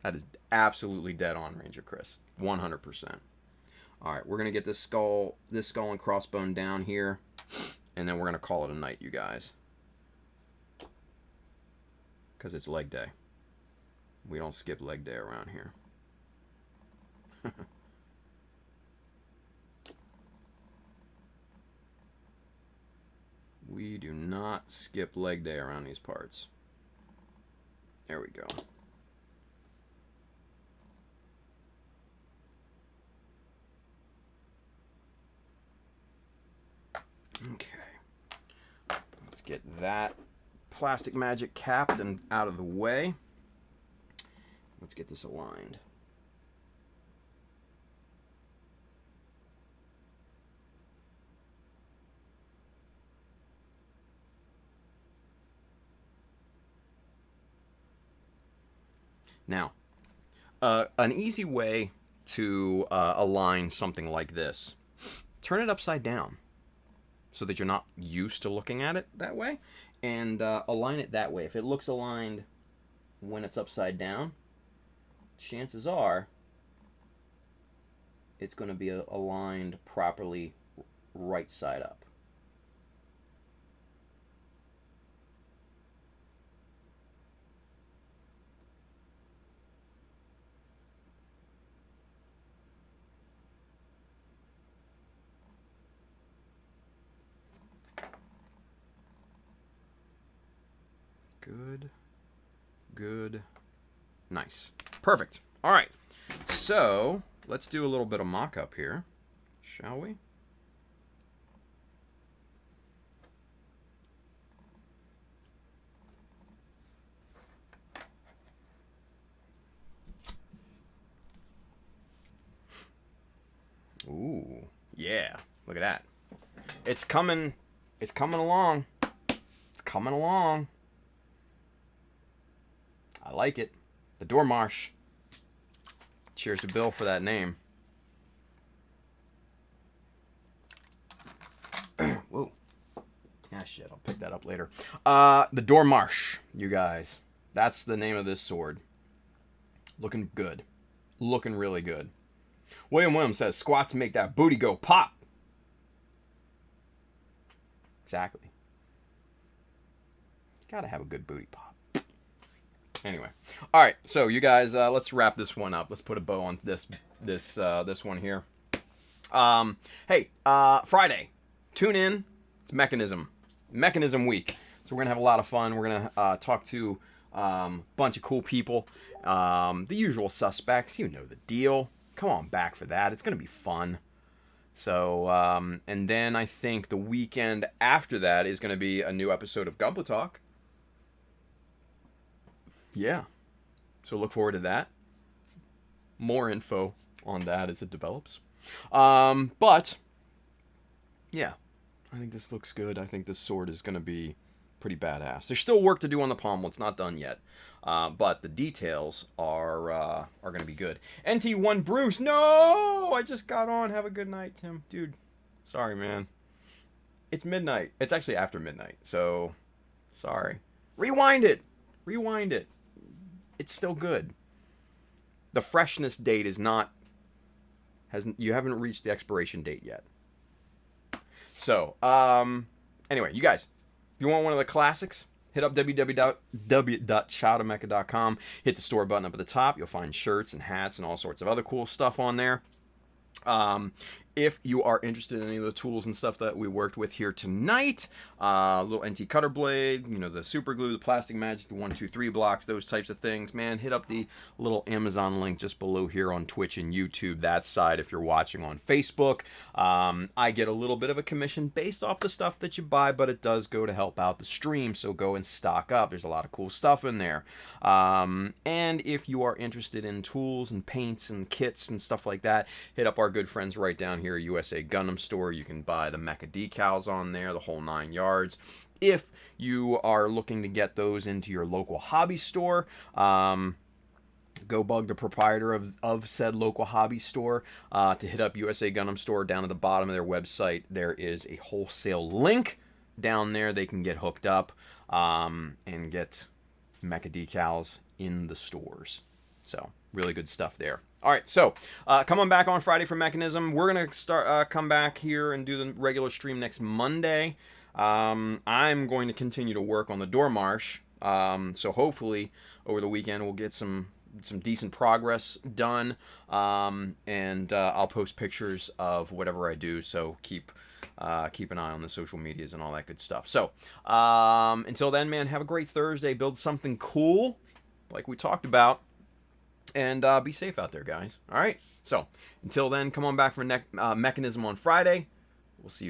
That is absolutely dead on, Ranger Chris. 100%. All right, we're gonna get this skull and crossbone down here, and then we're gonna call it a night, you guys. Because it's leg day. We don't skip leg day around here. We do not skip leg day around these parts. There we go. Okay. Let's get that plastic magic capped and out of the way. Let's get this aligned. Now, an easy way to align something like this, turn it upside down so that you're not used to looking at it that way, and align it that way. If it looks aligned when it's upside down, chances are it's going to be aligned properly right side up. Good, good, nice, perfect. All right, so let's do a little bit of mock-up here, shall we? Ooh, yeah, look at that. It's coming along. It's coming along. I like it. The Dormarsh. Cheers to Bill for that name. Whoa. Ah, shit. I'll pick that up later. The Dormarsh, you guys. That's the name of this sword. Looking good. Looking really good. William says, squats make that booty go pop. Exactly. Gotta have a good booty pop. Anyway, all right. So you guys, let's wrap this one up. Let's put a bow on this one here. Hey, Friday, tune in. It's Mechanism Week. So we're gonna have a lot of fun. We're gonna talk to a bunch of cool people. The usual suspects. You know the deal. Come on back for that. It's gonna be fun. So, and then I think the weekend after that is gonna be a new episode of Gunpla Talk. Yeah, so look forward to that. More info on that as it develops. But yeah, I think this looks good. I think this sword is going to be pretty badass. There's still work to do on the pommel. It's not done yet, but the details are going to be good. NT1 Bruce, no, I just got on. Have a good night, Tim. Dude, sorry, man. It's midnight. It's actually after midnight, so sorry. Rewind it. It's still good. The freshness date is not, you haven't reached the expiration date yet. So, anyway, you guys, if you want one of the classics, hit up www.shadowmecha.com. Hit the store button up at the top. You'll find shirts and hats and all sorts of other cool stuff on there. If you are interested in any of the tools and stuff that we worked with here tonight, little NT cutter blade, you know, the super glue, the plastic magic, the 1, 2, 3 blocks, those types of things, man, hit up the little Amazon link just below here on Twitch and YouTube, that side if you're watching on Facebook. I get a little bit of a commission based off the stuff that you buy, but it does go to help out the stream, so go and stock up. There's a lot of cool stuff in there. And if you are interested in tools and paints and kits and stuff like that, hit up our good friends right down here, USA Gundam Store. You can buy the Mecha Decals on there, the whole 9 yards. If you are looking to get those into your local hobby store, go bug the proprietor of said local hobby store to hit up USA Gundam Store. Down at the bottom of their website, there is a wholesale link down there. They can get hooked up and get Mecha Decals in the stores. So, really good stuff there. All right, so come on back on Friday for Mechanism. We're going to come back here and do the regular stream next Monday. I'm going to continue to work on the Dormarsh. So hopefully over the weekend we'll get some decent progress done. And I'll post pictures of whatever I do. So keep an eye on the social medias and all that good stuff. So until then, man, have a great Thursday. Build something cool. like we talked about. And be safe out there, guys. All right? So, until then, come on back for Mechanism on Friday. We'll see you.